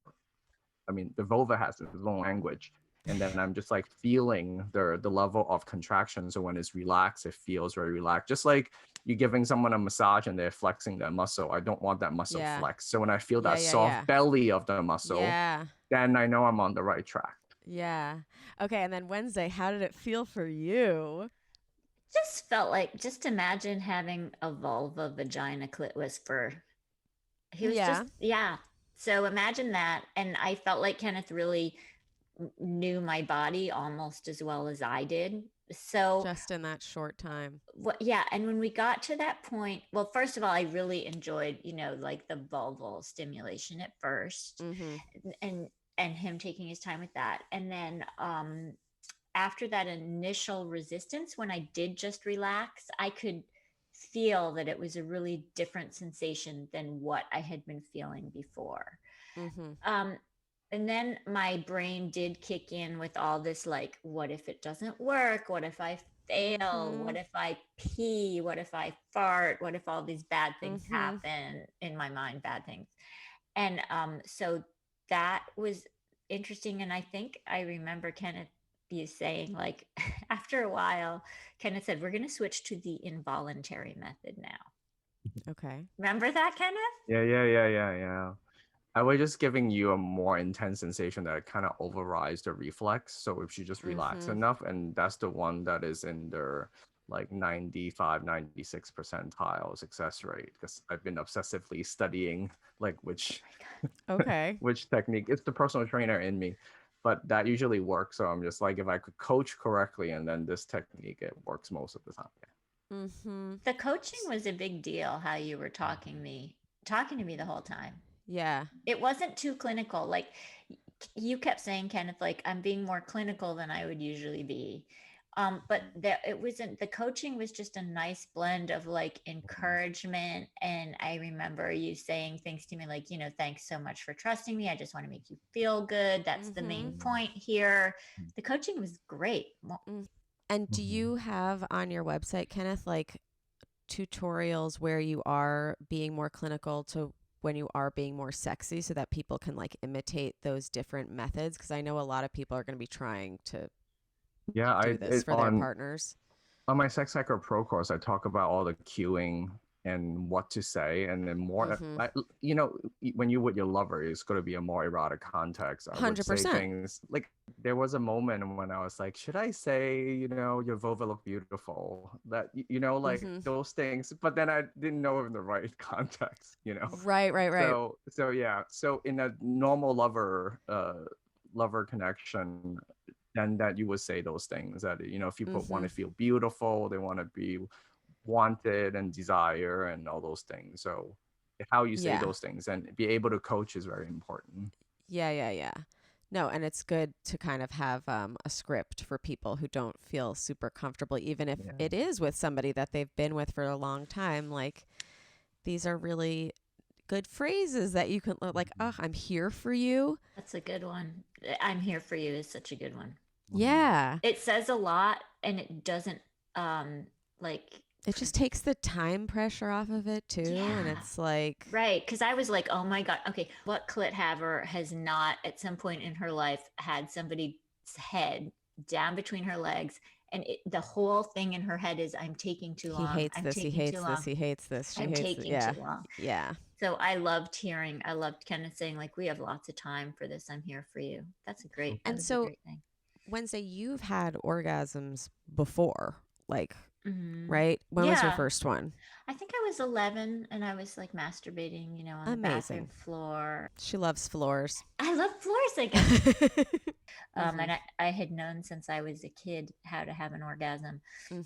The vulva has its own language, and then I'm just like feeling the level of contraction. So when it's relaxed, it feels very relaxed. Just like you're giving someone a massage and they're flexing their muscle. I don't want that muscle flex. So when I feel that soft belly of the muscle, then I know I'm on the right track. Yeah. Okay. And then Wednesday, how did it feel for you? Just felt like, just imagine having a vulva, vagina, clit, whisper. He was So imagine that. And I felt like Kenneth really knew my body almost as well as I did. So just in that short time. And when we got to that point, well, first of all, I really enjoyed, like the vulval stimulation at first, and him taking his time with that. And then after that initial resistance, when I did just relax, I could feel that it was a really different sensation than what I had been feeling before. And then my brain did kick in with all this, like, what if it doesn't work? What if I fail? What if I pee? What if I fart? What if all these bad things happen in my mind, bad things? And so that was interesting. And I think I remember Kenneth you saying, like, after a while, Kenneth said, we're going to switch to the involuntary method now. Okay. Remember that, Kenneth? Yeah. I was just giving you a more intense sensation that kind of overrides the reflex. So if you just relax enough, and that's the one that is in their like 95, 96 percentile success rate, because I've been obsessively studying like which technique. It's the personal trainer in me, but that usually works. So I'm just like, if I could coach correctly and then this technique, it works most of the time. The coaching was a big deal, how you were talking to me the whole time. Yeah. It wasn't too clinical. Like you kept saying, Kenneth, like, I'm being more clinical than I would usually be. But it wasn't, the coaching was just a nice blend of like encouragement. And I remember you saying things to me like, thanks so much for trusting me. I just want to make you feel good. That's the main point here. The coaching was great. And do you have on your website, Kenneth, like tutorials where you are being more clinical to when you are being more sexy so that people can like imitate those different methods? Because I know a lot of people are going to be trying to do this for their partners. On my Sex Hacker Pro course, I talk about all the cueing and what to say, and then more, you know, when you're with your lover, it's going to be a more erotic context. I 100%. would say things like, there was a moment when I was like, should I say, you know, your vulva look beautiful? That, you know, like those things. But then I didn't know in the right context, you know? Right. So yeah. So in a normal lover connection, then that you would say those things that, you know, if people want to feel beautiful, they want to be wanted and desire and all those things. So how you say those things and be able to coach is very important. Yeah. No, and it's good to kind of have a script for people who don't feel super comfortable, even if it is with somebody that they've been with for a long time. Like, these are really good phrases that you can like, oh, I'm here for you. That's a good one. I'm here for you is such a good one. Yeah. It says a lot, and it doesn't like, it just takes the time pressure off of it too. And it's like, right. Cause I was like, oh my God. Okay. What clit haver has not at some point in her life had somebody's head down between her legs, and the whole thing in her head is, I'm taking too long. He hates this. He hates this. He hates this. I'm taking too long. Yeah. So I loved Kenneth saying, like, we have lots of time for this. I'm here for you. That's a great thing. Wednesday, you've had orgasms before, like, right? When was your first one? I think I was 11, and I was like masturbating, you know, on the bathroom floor. She loves floors. I love floors, I guess. And I had known since I was a kid how to have an orgasm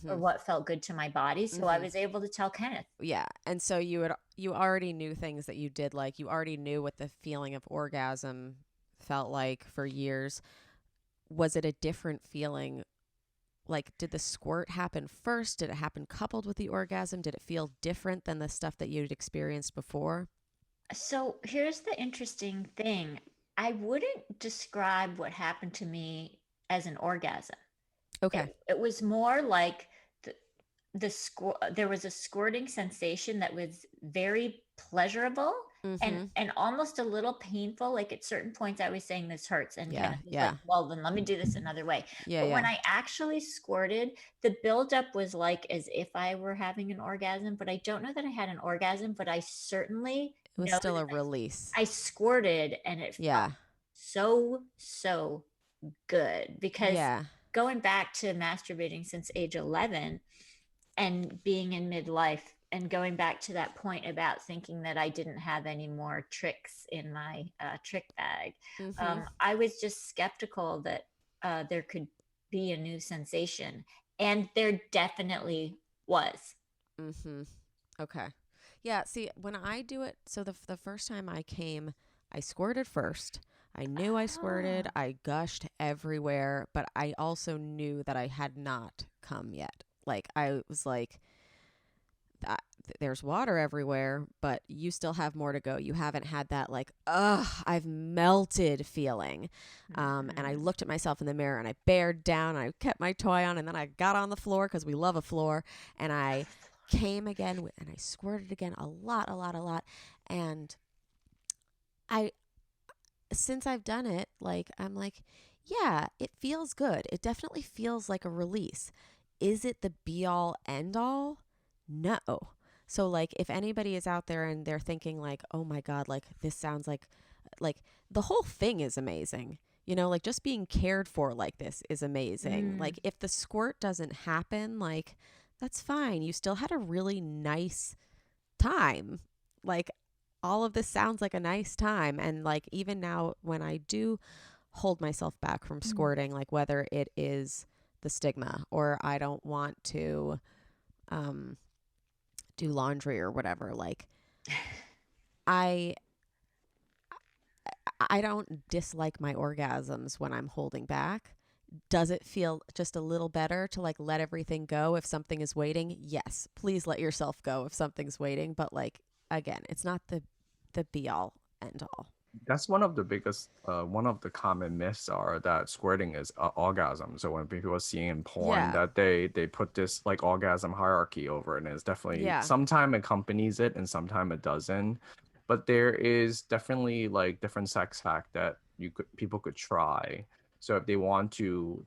or what felt good to my body. So I was able to tell Kenneth. Yeah. And so you already knew things that you did, like you already knew what the feeling of orgasm felt like for years. Was it a different feeling? Like, did the squirt happen first? Did it happen coupled with the orgasm? Did it feel different than the stuff that you'd experienced before? So here's the interesting thing. I wouldn't describe what happened to me as an orgasm. Okay. It was more like there was a squirting sensation that was very pleasurable and almost a little painful. Like, at certain points I was saying, this hurts, and like, well, then let me do this another way. But when I actually squirted, the buildup was like as if I were having an orgasm, but I don't know that I had an orgasm, but I certainly it was still a release. I squirted, and it felt so good, because going back to masturbating since age 11 and being in midlife, and going back to that point about thinking that I didn't have any more tricks in my trick bag, I was just skeptical that there could be a new sensation. And there definitely was. Okay. Yeah, see, when I do it, so the first time I came, I squirted first. I knew I squirted. I gushed everywhere, but I also knew that I had not come yet. Like, I was like, there's water everywhere, but you still have more to go. You haven't had that, like, I've melted feeling. And I looked at myself in the mirror, and I bared down, and I kept my toy on, and then I got on the floor, because we love a floor, and I came again, and I squirted again a lot. And since I've done it, like, I'm like, yeah, it feels good. It definitely feels like a release. Is it the be all end all? No. So, like, if anybody is out there and they're thinking like, oh my God, like, this sounds like the whole thing is amazing. You know, like, just being cared for like this is amazing. Like, if the squirt doesn't happen, like, that's fine. You still had a really nice time. Like, all of this sounds like a nice time. And like, even now when I do hold myself back from squirting, like, whether it is the stigma or I don't want to do laundry or whatever, like, I don't dislike my orgasms when I'm holding back. Does it feel just a little better to, like, let everything go if something is waiting? Yes, please let yourself go if something's waiting. But, like, again, it's not the be all end all. That's one of the biggest, one of the common myths are that squirting is orgasm. So when people are seeing in porn that they put this like orgasm hierarchy over it, and it's definitely sometimes accompanies it and sometimes it doesn't. But there is definitely like different sex fact that people could try. So if they want to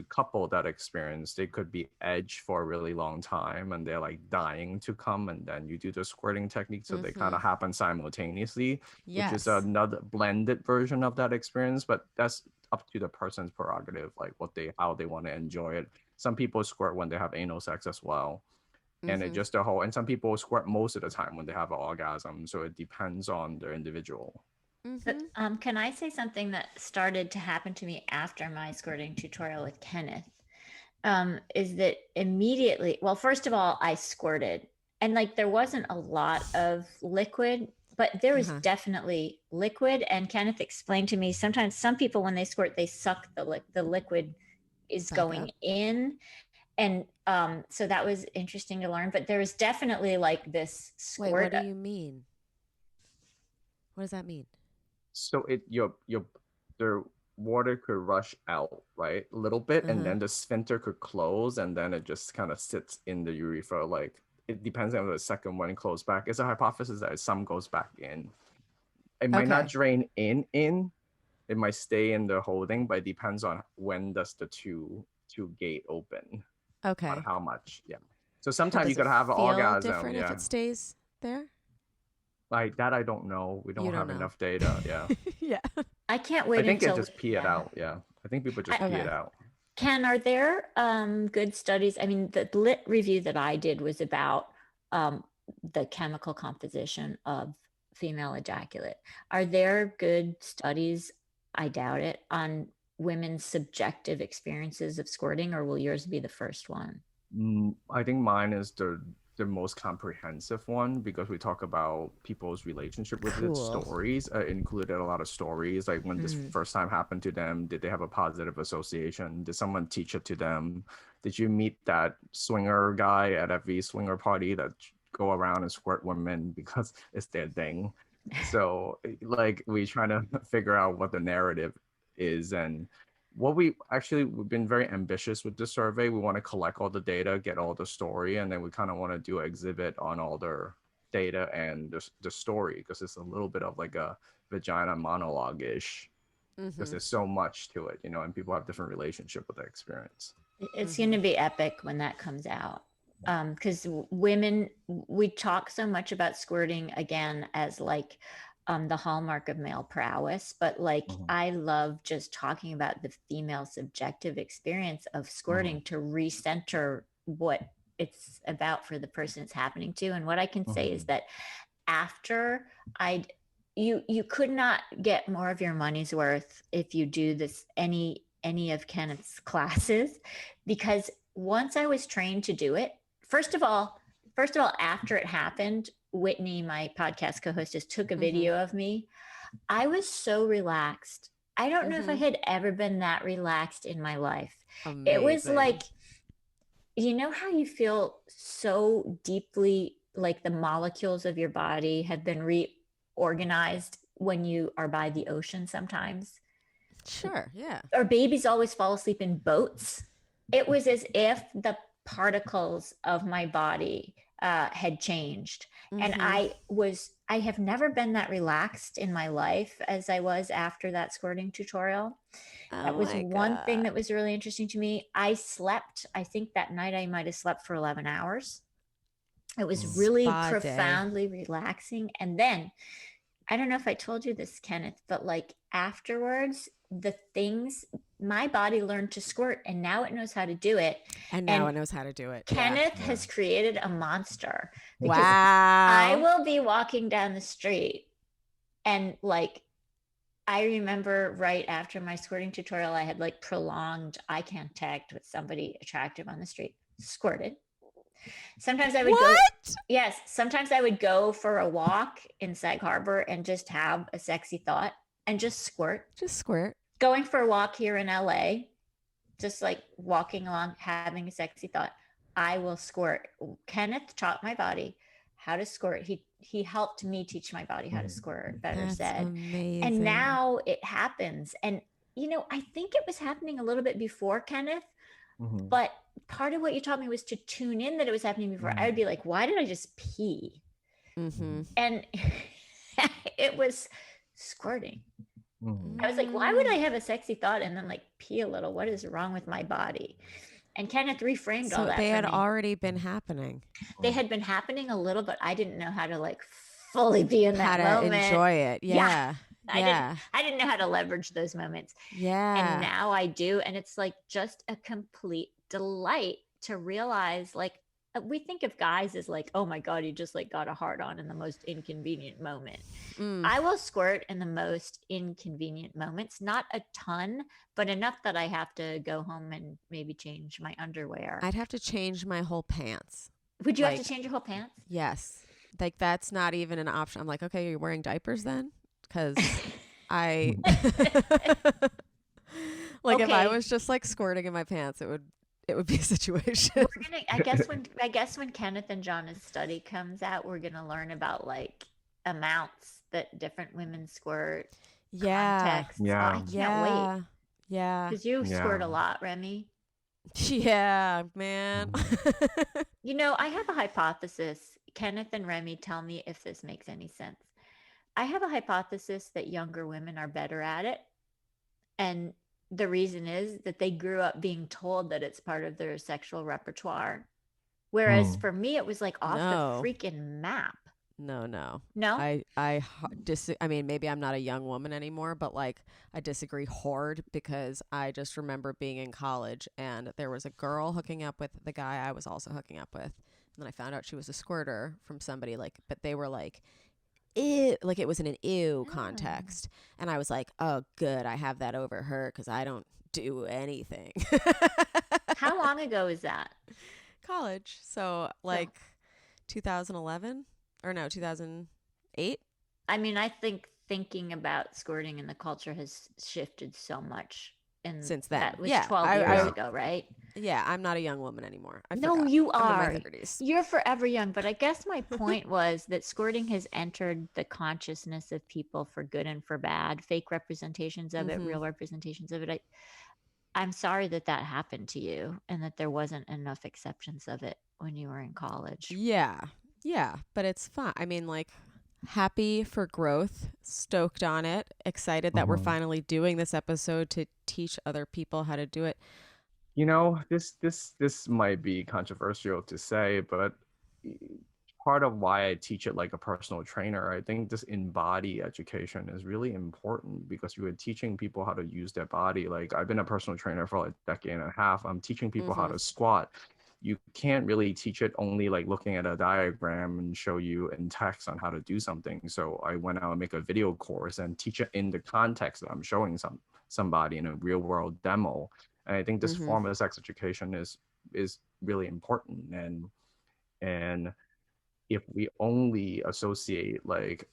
couple that experience, they could be edge for a really long time and they're like dying to come, and then you do the squirting technique so they kind of happen simultaneously, which is another blended version of that experience. But that's up to the person's prerogative, like how they want to enjoy it. Some people squirt when they have anal sex as well. And it just and some people squirt most of the time when they have an orgasm. So it depends on the individual. But can I say something that started to happen to me after my squirting tutorial with Kenneth? Is that immediately, well, first of all, I squirted and like there wasn't a lot of liquid, but there was definitely liquid. And Kenneth explained to me sometimes some people, when they squirt, they suck the liquid is going in. And so that was interesting to learn. But there was definitely like this squirt. Wait, what do you mean? What does that mean? So the water could rush out, right, a little bit, and then the sphincter could close, and then it just kind of sits in the urethra. Like it depends on the second one close back. It's a hypothesis that some goes back in. It might not drain in. It might stay in the holding, but it depends on when does the two gate open. Okay. On how much, So sometimes you could have an orgasm. Different if it stays there. Like that, I don't know. We don't have enough data. Yeah. I can't wait. I think it just pee it out. Yeah, I think people just pee it out. Ken, are there good studies? I mean, the lit review that I did was about the chemical composition of female ejaculate. Are there good studies? I doubt it, on women's subjective experiences of squirting, or will yours be the first one? I think mine is the most comprehensive one, because we talk about people's relationship with it. Stories included a lot of stories, like when this first time happened to them, did they have a positive association, did someone teach it to them, did you meet that swinger guy at every swinger party that go around and squirt women because it's their thing. So like we trying to figure out what the narrative is. And we've been very ambitious with the survey. We want to collect all the data, get all the story, and then we kind of want to do an exhibit on all their data and the story, because it's a little bit of like a vagina monologue-ish, because there's so much to it, and people have different relationship with the experience. It's going to be epic when that comes out, because women, we talk so much about squirting again as like the hallmark of male prowess, but like I love just talking about the female subjective experience of squirting to recenter what it's about for the person it's happening to. And what I can say is that after you could not get more of your money's worth if you do this any of Kenneth's classes, because once I was trained to do it, first of all, after it happened, Whitney, my podcast co-hostess, took a video of me. I was so relaxed. I don't know if I had ever been that relaxed in my life. Amazing. It was like, you know how you feel so deeply like the molecules of your body have been reorganized when you are by the ocean sometimes? Sure, yeah. Or babies always fall asleep in boats. It was as if the particles of my body had changed. And I have never been that relaxed in my life as I was after that squirting tutorial. That was one thing that was really interesting to me. I slept, I think that night I might have slept for 11 hours. It was really profoundly relaxing. And then, I don't know if I told you this, Kenneth, but like afterwards, the things, my body learned to squirt, and now it knows how to do it. And now it knows how to do it. Kenneth has created a monster. Wow. I will be walking down the street, and like, I remember right after my squirting tutorial, I had like prolonged eye contact with somebody attractive on the street, squirted. Sometimes I would sometimes I would go for a walk in Sag Harbor and just have a sexy thought and just squirt. Going for a walk here in LA, just like walking along, having a sexy thought, I will squirt. Kenneth taught my body how to squirt. He he helped me teach my body how to squirt, better That's said. amazing. And now it happens. And, you know, I think it was happening a little bit before, Kenneth, but part of what you taught me was to tune in that it was happening before. I would be like, why did I just pee? And it was squirting. I was like, why would I have a sexy thought and then like pee a little? What is wrong with my body? And Kenneth reframed all that. So they had me. already been happening. They had been happening a little, but I didn't know how to like fully be in that moment. How to enjoy it. Yeah. I didn't know how to leverage those moments. Yeah. And now I do. And it's like just a complete delight to realize, like, we think of guys as like, oh my God, you just like got a hard on in the most inconvenient moment. I will squirt in the most inconvenient moments, not a ton, but enough that I have to go home and maybe change my underwear. I'd have to change my whole pants. Would you have to change your whole pants? Yes. Like that's not even an option. I'm like, okay, you're wearing diapers then? Because I like if I was just like squirting in my pants, it would be a situation. I guess when Kenneth and John's study comes out, we're gonna learn about like amounts that different women squirt. Contexts. Yeah. I can't wait. Yeah. Because you squirt a lot, Remy. Yeah, man. You know, I have a hypothesis. Kenneth and Remy, tell me if this makes any sense. I have a hypothesis that younger women are better at it. And the reason is that they grew up being told that it's part of their sexual repertoire. Whereas for me, it was like off the freaking map. No. I mean, maybe I'm not a young woman anymore, but like I disagree hard because I just remember being in college and there was a girl hooking up with the guy I was also hooking up with. And then I found out she was a squirter from somebody but they were like, ew, like it was in an ew context. And I was like, oh, good. I have that over her because I don't do anything. How long ago is that? College. So like 2011 or no, 2008. I mean, I think thinking about squirting in the culture has shifted so much. Since then. That was 12 years ago, right? Yeah, I'm not a young woman anymore. No, you are. I'm in my 30s. You're forever young. But I guess my point was that squirting has entered the consciousness of people for good and for bad, fake representations of it, real representations of it. I'm sorry that happened to you and that there wasn't enough exceptions of it when you were in college. Yeah, but it's fun. I mean, like, happy for growth, stoked on it, excited that we're finally doing this episode to teach other people how to do it. You know, this might be controversial to say, but part of why I teach it like a personal trainer, I think this in-body education is really important because you are teaching people how to use their body. Like I've been a personal trainer for like a decade and a half. I'm teaching people how to squat. You can't really teach it only like looking at a diagram and show you in text on how to do something. So I went out and make a video course and teach it in the context that I'm showing somebody in a real world demo. And I think this form of sex education is really important. And if we only associate like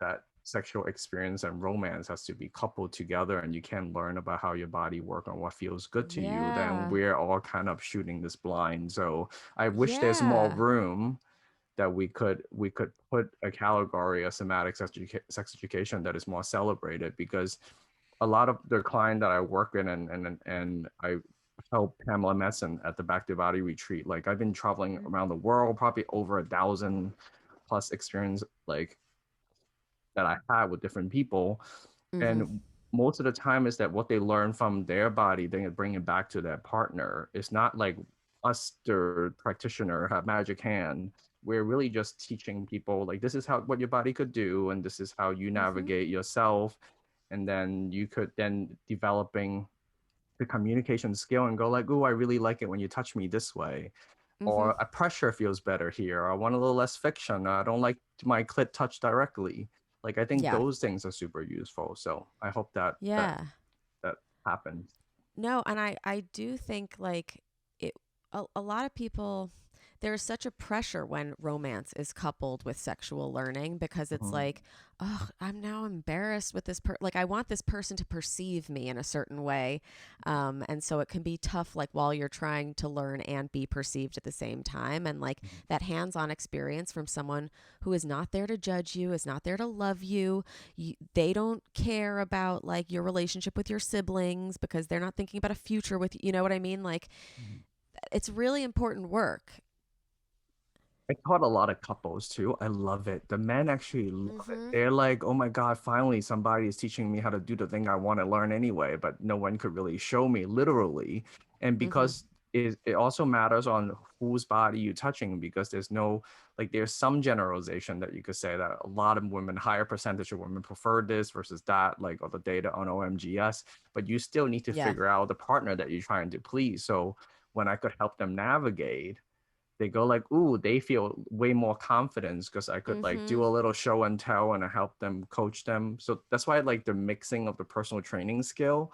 that sexual experience and romance has to be coupled together and you can learn about how your body works and what feels good to you, then we're all kind of shooting this blind. So I wish there's more room that we could put a category of somatic sex education that is more celebrated, because a lot of the client that I work in and I help Pamela Metzen at the Back to Body retreat, like I've been traveling around the world, probably over 1,000 plus experience like that I had with different people. And most of the time is that what they learn from their body, they bring it back to their partner. It's not like us, the practitioner, have magic hand. We're really just teaching people like, this is what your body could do. And this is how you navigate yourself. And then you could then developing the communication skill and go like, oh, I really like it when you touch me this way. Or a pressure feels better here. Or I want a little less friction. I don't like my clit touched directly. Like, I think those things are super useful. So I hope that that happens. No, and I do think like a lot of people, there's such a pressure when romance is coupled with sexual learning, because it's like, oh, I'm now embarrassed with this like I want this person to perceive me in a certain way, and so it can be tough, like while you're trying to learn and be perceived at the same time. And like that hands-on experience from someone who is not there to judge you, is not there to love you, they don't care about like your relationship with your siblings because they're not thinking about a future with you know what I mean? Like it's really important work. I taught a lot of couples too. I love it. The men actually love it. They're like, oh my God, finally somebody is teaching me how to do the thing I want to learn anyway, but no one could really show me literally. And because it also matters on whose body you're touching, because there's no, like there's some generalization that you could say that a lot of women, higher percentage of women prefer this versus that, like all the data on OMGS, but you still need to figure out the partner that you're trying to please. So when I could help them navigate, they go like, ooh, they feel way more confidence because I could like do a little show and tell and I help them coach them. So that's why I like the mixing of the personal training skill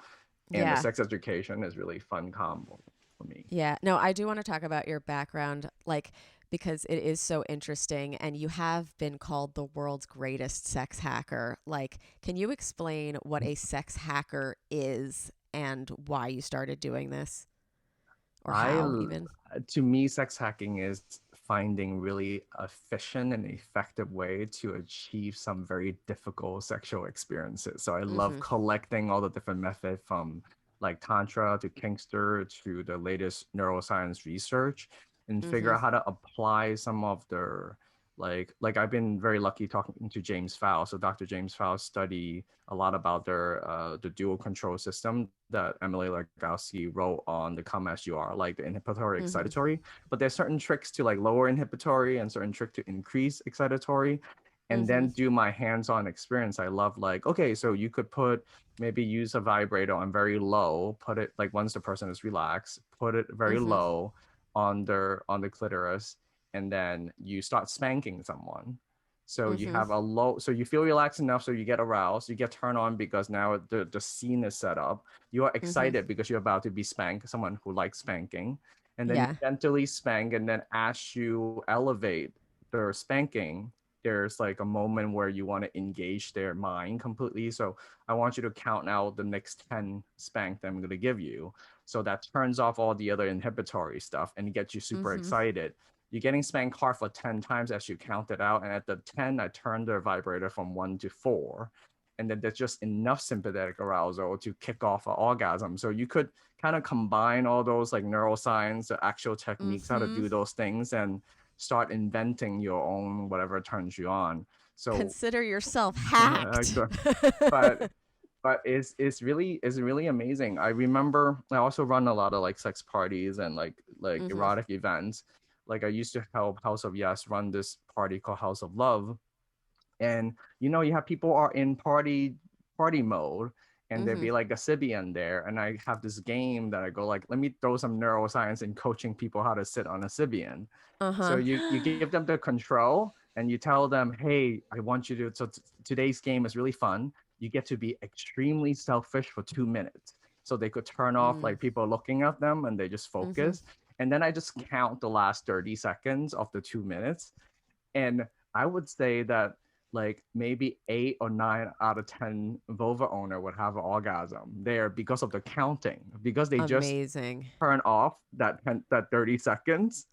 and the sex education is really fun combo for me. Yeah, no, I do want to talk about your background, like, because it is so interesting and you have been called the world's greatest sex hacker. Like, can you explain what a sex hacker is and why you started doing this? Or how even? To me, sex hacking is finding really efficient and effective way to achieve some very difficult sexual experiences. So I love collecting all the different methods from like Tantra to Kinkster to the latest neuroscience research and figure out how to apply some of their like I've been very lucky talking to James Fowl. So Dr. James Fowl study a lot about their the dual control system that Emily Legowski wrote on the Come As You Are, like the inhibitory excitatory. But there's certain tricks to like lower inhibitory and certain trick to increase excitatory. And then do my hands-on experience. I love like, okay, so you could maybe use a vibrator on very low, put it like once the person is relaxed, put it very low on the clitoris, and then you start spanking someone. So you have a low, so you feel relaxed enough, so you get aroused, you get turned on because now the scene is set up. You are excited because you're about to be spanked, someone who likes spanking. And then you gently spank, and then as you elevate their spanking, there's like a moment where you want to engage their mind completely. So I want you to count out the next 10 spank that I'm going to give you. So that turns off all the other inhibitory stuff and gets you super excited. You're getting spanked hard for 10 times as you count it out. And at the 10, I turn the vibrator from 1 to 4. And then there's just enough sympathetic arousal to kick off an orgasm. So you could kind of combine all those like neuroscience, the actual techniques, how to do those things, and start inventing your own whatever turns you on. So consider yourself hacked. but it's really amazing. I remember I also run a lot of like sex parties and like erotic events. Like I used to help House of Yes run this party called House of Love. And you have people are in party mode and there'd be like a Sybian there. And I have this game that I go like, let me throw some neuroscience in coaching people how to sit on a Sybian. So you give them the control and you tell them, hey, I want you to, so today's game is really fun. You get to be extremely selfish for 2 minutes. So they could turn off like people looking at them and they just focus. And then I just count the last 30 seconds of the 2 minutes. And I would say that like maybe 8 or 9 out of 10 vulva owner would have an orgasm there because of the counting, because they just turn off that 30 seconds.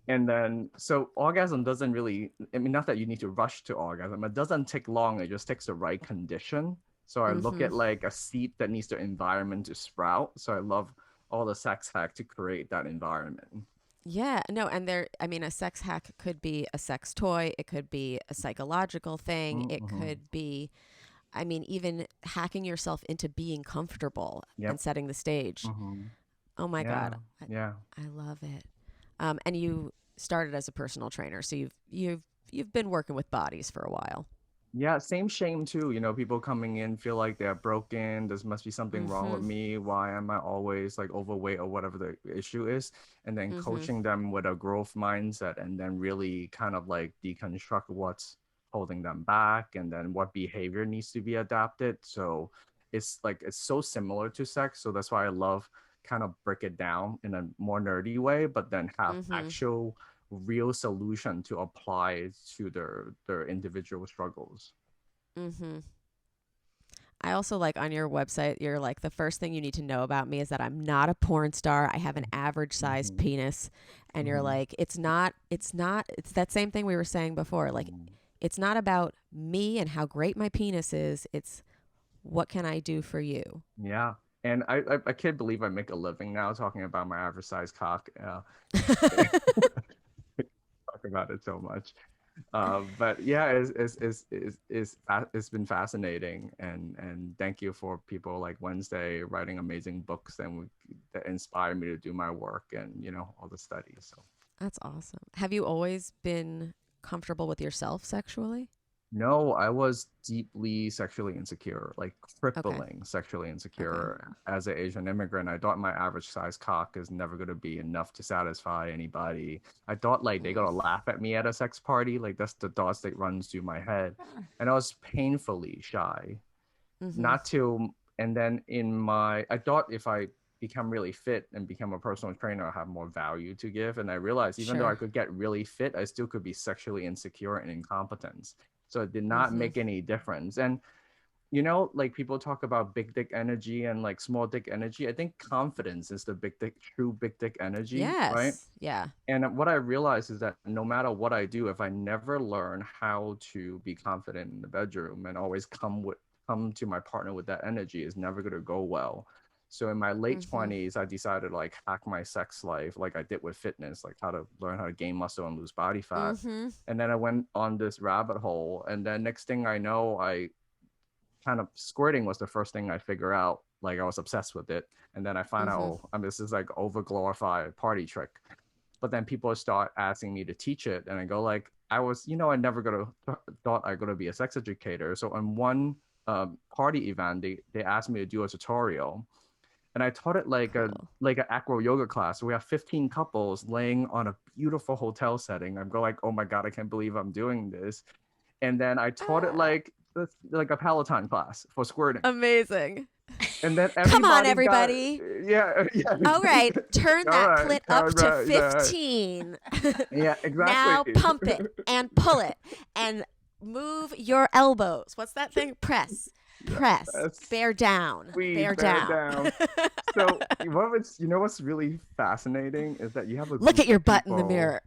And then, so orgasm doesn't really, I mean, not that you need to rush to orgasm. It doesn't take long. It just takes the right condition. So I look at like a seed that needs the environment to sprout. So I love all the sex hack to create that environment. Yeah, no, and a sex hack could be a sex toy. It could be a psychological thing. It could be, even hacking yourself into being comfortable and setting the stage. Oh my God. I love it. And you started as a personal trainer, so you've been working with bodies for a while. Yeah, same shame too. People coming in feel like they're broken. There must be something wrong with me. Why am I always like overweight or whatever the issue is? And then coaching them with a growth mindset and then really kind of like deconstruct what's holding them back and then what behavior needs to be adapted. So it's so similar to sex. So that's why I love kind of break it down in a more nerdy way, but then have actual real solution to apply to their individual struggles. I also like on your website, you're like, the first thing you need to know about me is that I'm not a porn star. I have an average sized penis. And you're like, it's that same thing we were saying before. Like, it's not about me and how great my penis is. It's what can I do for you? Yeah. And I can't believe I make a living now talking about my average size cock. Talk about it so much. But yeah, it's been fascinating, and thank you for people like Wednesday writing amazing books that inspire me to do my work and all the studies. So that's awesome. Have you always been comfortable with yourself sexually? No, I was deeply sexually insecure, like crippling sexually insecure. As an Asian immigrant, I thought my average size cock is never going to be enough to satisfy anybody. I thought like they're going to laugh at me at a sex party. Like that's the thoughts that runs through my head. And I was painfully shy. And then I thought if I become really fit and become a personal trainer, I have more value to give. And I realized even though I could get really fit, I still could be sexually insecure and incompetent. So it did not make any difference. And, like people talk about big dick energy and like small dick energy. I think confidence is the true big dick energy. Yes. Right? Yeah. And what I realized is that no matter what I do, if I never learn how to be confident in the bedroom and always come to my partner with that energy, is never going to go well. So in my late 20s, I decided to like hack my sex life like I did with fitness, like how to learn how to gain muscle and lose body fat. And then I went on this rabbit hole. And then next thing I know, I kind of squirting was the first thing I figured out. Like I was obsessed with it. And then I found out, this is like over glorified party trick. But then people start asking me to teach it. And I go like, I never thought I going to be a sex educator. So on one party event, they asked me to do a tutorial. And I taught it like an acro yoga class. So we have 15 couples laying on a beautiful hotel setting. I'm going like, oh my God, I can't believe I'm doing this. And then I taught it like a Peloton class for squirting. Amazing. And then come on, everybody. Yeah. All right. Turn that clit up to 15. Yeah, exactly. Now pump it and pull it and move your elbows. What's that thing? Press. Bear down. Bear down. So what's really fascinating is that you have a look at your butt in the mirror.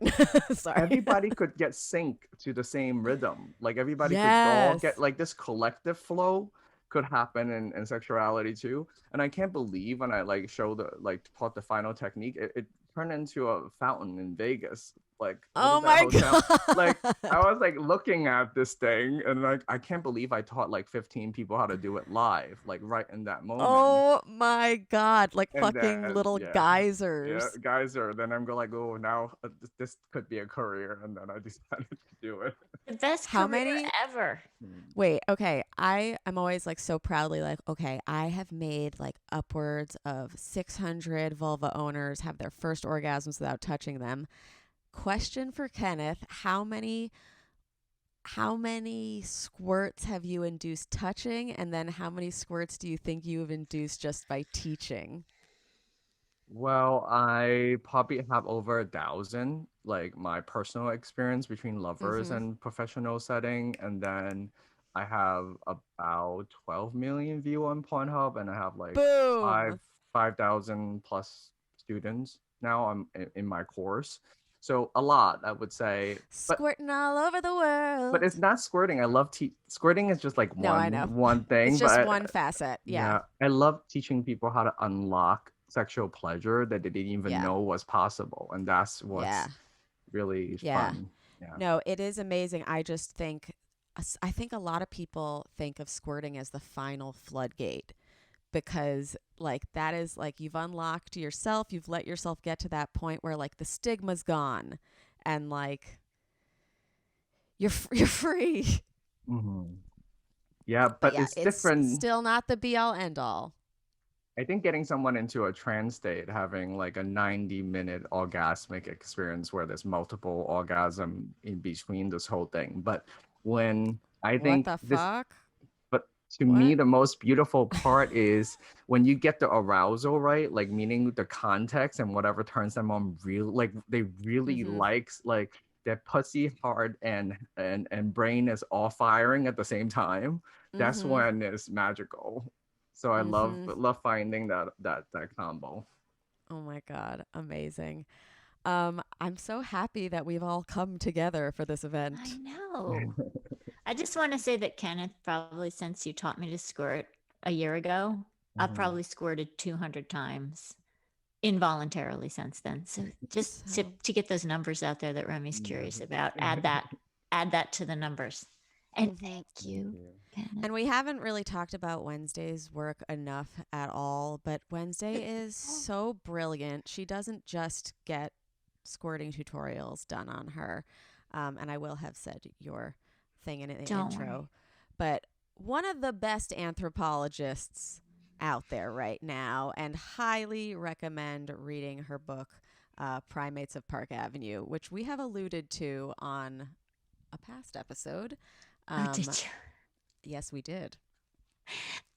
Sorry. Everybody could get synced to the same rhythm. Like everybody could all get like this collective flow could happen in sexuality too. And I can't believe when I like taught the final technique, it turned into a fountain in Vegas. Like, oh my God. Like I was like looking at this thing and like I can't believe I taught like 15 people how to do it live, like right in that moment. Oh my God. Like and fucking then, little geysers. Yeah, geyser. Then I'm going like, oh, now this could be a career. And then I decided to do it. The best career ever. Wait, okay. I'm always like so proudly like, okay, I have made like upwards of 600 vulva owners have their first orgasms without touching them. Question for Kenneth: How many squirts have you induced touching, and then how many squirts do you think you have induced just by teaching? Well, I probably have over 1,000, like my personal experience between lovers and professional setting, and then I have about 12 million view on Pornhub, and I have like 5,000 plus students now. I'm in my course. So a lot, I would say. Squirting all over the world. But it's not squirting. I love squirting is just like one thing. It's just one facet. Yeah. I love teaching people how to unlock sexual pleasure that they didn't even know was possible. And that's what's really fun. Yeah. No, it is amazing. I think a lot of people think of squirting as the final floodgate. Because like that is like you've unlocked yourself, you've let yourself get to that point where like the stigma's gone and like you're free. Yeah, but it's different. Still not the be all end all. I think getting someone into a trance state, having like a 90-minute orgasmic experience where there's multiple orgasm in between this whole thing. But when I think what the fuck? But To me, the most beautiful part is when you get the arousal right, like meaning the context and whatever turns them on real, like they really likes like their pussy hard and brain is all firing at the same time. That's when it's magical. So I love finding that combo. Oh my God, amazing. I'm so happy that we've all come together for this event. I know. I just want to say that Kenneth, probably since you taught me to squirt a year ago, I've probably squirted 200 times involuntarily since then. So just to get those numbers out there that Remy's curious about, add that to the numbers. And thank you, Kenneth. And we haven't really talked about Wednesday's work enough at all, but Wednesday is so brilliant. She doesn't just get squirting tutorials done on her. And I will have said your thing in the intro. But one of the best anthropologists out there right now, and highly recommend reading her book, Primates of Park Avenue, which we have alluded to on a past episode. Did you? Yes, we did.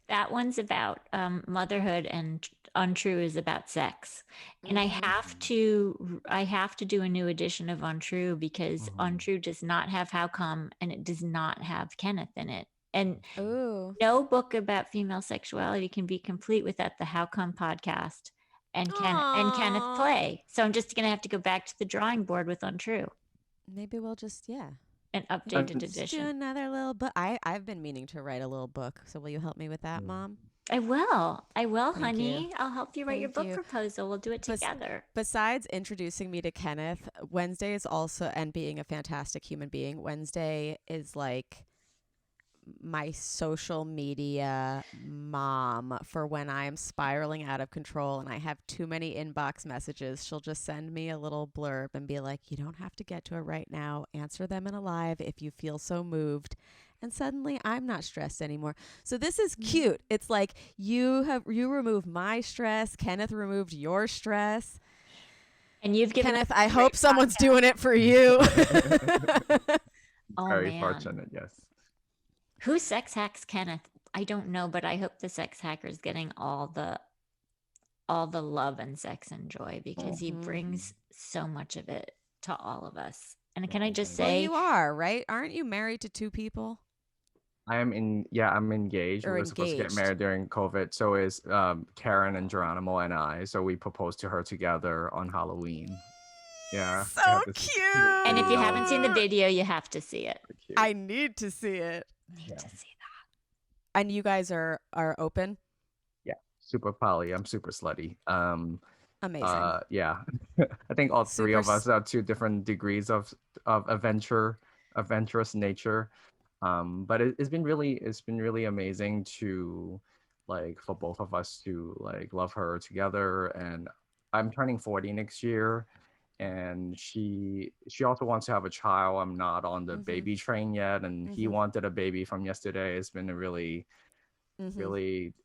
That one's about motherhood, and Untrue is about sex. And I have to do a new edition of Untrue because Untrue does not have How Come, and it does not have Kenneth in it. And no book about female sexuality can be complete without the How Come podcast and Kenneth play. So I'm just gonna have to go back to the drawing board with Untrue. Maybe we'll just an updated edition. Do another little book. I've been meaning to write a little book. So will you help me with that, Mom? I will, Thank honey. you. I'll help you write your book proposal. We'll do it together. Besides introducing me to Kenneth, Wednesday is also, and being a fantastic human being, Wednesday is like my social media mom for when I'm spiraling out of control and I have too many inbox messages. She'll just send me a little blurb and be like, you don't have to get to it right now. Answer them in a live if you feel so moved. And suddenly I'm not stressed anymore. So this is cute. It's like you removed my stress. Kenneth removed your stress. And you've given Kenneth, I hope someone's doing it for you. Very fortunate, yes. Who sex hacks Kenneth? I don't know, but I hope the sex hacker is getting all the love and sex and joy because he brings so much of it to all of us. And can I just say, you are, right? Aren't you married to two people? I'm engaged. We were supposed to get married during COVID. So is Karen and Geronimo and I. So we proposed to her together on Halloween. Yeah. So cute. And if you haven't seen the video, you have to see it. I need to see it. Need to see that. And you guys are open? Yeah. Super poly. I'm super slutty. Amazing. Yeah. I think all three of us have two different degrees of adventurous nature. But it's been really amazing to like for both of us to like love her together. And I'm turning 40 next year, and she also wants to have a child. I'm not on the baby train yet, and he wanted a baby from yesterday. It's been a really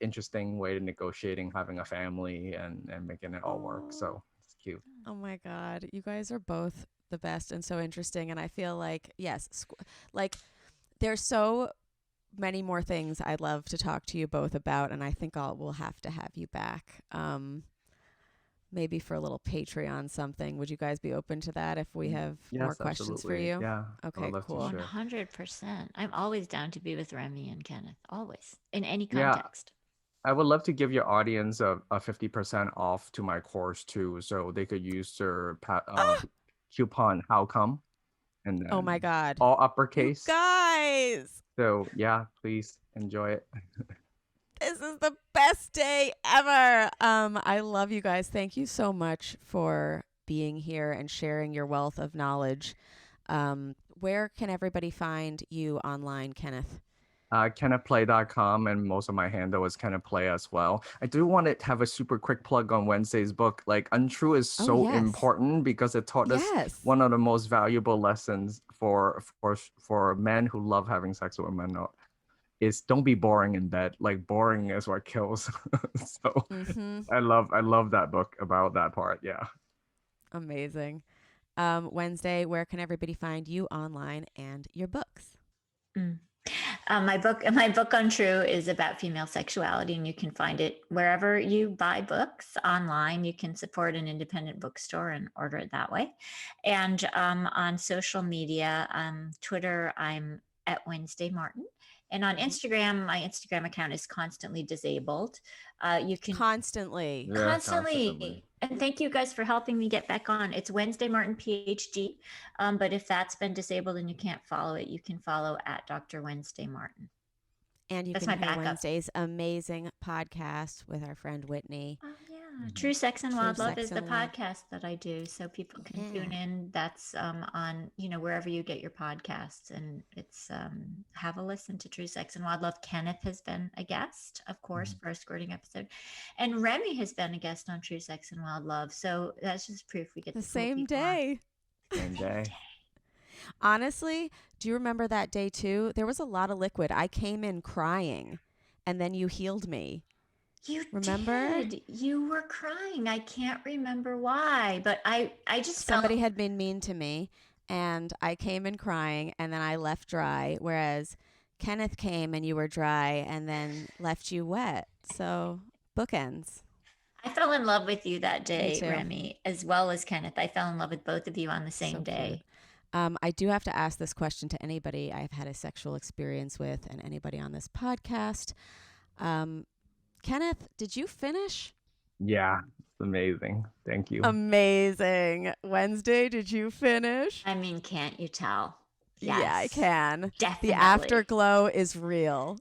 interesting way to negotiating having a family and making it all work. So it's cute. Oh my God, you guys are both the best and so interesting. And I feel like like there's so many more things I'd love to talk to you both about, and I think we'll have to have you back. Maybe for a little Patreon something. Would you guys be open to that if we have more questions for you? Yeah. Okay, cool. 100%. I'm always down to be with Remy and Kenneth. Always. In any context. Yeah. I would love to give your audience a 50% off to my course too. So they could use their coupon How Come. And then oh my God. All uppercase. You guys. So yeah, please enjoy it. This is the best day ever. I love you guys. Thank you so much for being here and sharing your wealth of knowledge. Where can everybody find you online, Kenneth? KennethPlay.com, and most of my handle is KennethPlay as well. I do want to have a super quick plug on Wednesday's book. Like Untrue is so important because it taught us one of the most valuable lessons for men who love having sex with women. Is don't be boring in bed. Like boring is what kills. So I love that book about that part. Yeah. Amazing. Wednesday, where can everybody find you online and your books? My book on True is about female sexuality, and you can find it wherever you buy books online. You can support an independent bookstore and order it that way. And on social media, Twitter, I'm at Wednesday Martin. And on Instagram, my Instagram account is constantly disabled. You can constantly. And thank you guys for helping me get back on. It's Wednesday Martin PhD. But if that's been disabled and you can't follow it, you can follow at Dr. Wednesday Martin. And you can hear Wednesday's amazing podcast with our friend Whitney. Oh, yeah. True Sex and Wild Love is the podcast that I do. So people can tune in. That's on, wherever you get your podcasts. And it's have a listen to True Sex and Wild Love. Kenneth has been a guest, of course, for a squirting episode. And Remy has been a guest on True Sex and Wild Love. So that's just proof we get the same day. Same day. Honestly, do you remember that day too? There was a lot of liquid. I came in crying and then you healed me. You remember? Did. You were crying. I can't remember why, but I just somebody had been mean to me and I came in crying and then I left dry, whereas Kenneth came and you were dry and then left you wet. So bookends. I fell in love with you that day, Remy, as well as Kenneth. I fell in love with both of you on the same day. I do have to ask this question to anybody I've had a sexual experience with and anybody on this podcast. Kenneth, did you finish? Yeah, it's amazing. Thank you. Amazing. Wednesday, did you finish? I mean, can't you tell? Yes, yeah, I can. Definitely. The afterglow is real.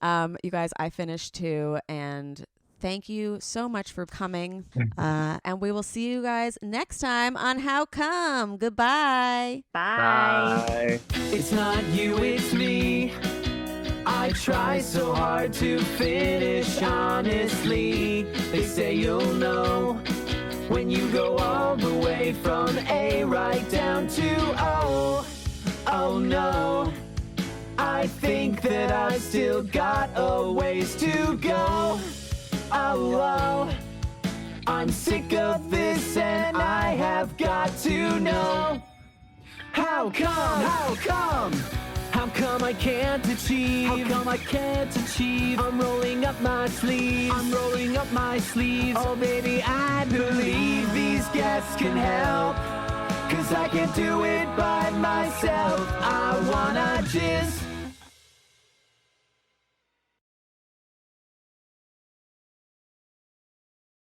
Yeah. You guys, I finished too, and thank you so much for coming. And we will see you guys next time on How Come. Goodbye. Bye. It's not you, it's me. I try so hard to finish honestly. They say you'll know when you go all the way from A right down to O. Oh no, I think that I still got a ways to go. Oh, I'm sick of this and I have got to know. How come? How come? How come I can't achieve? How come I can't achieve? I'm rolling up my sleeves. I'm rolling up my sleeves. Oh baby, I believe these guests can help. 'Cause I can't do it by myself. I wanna just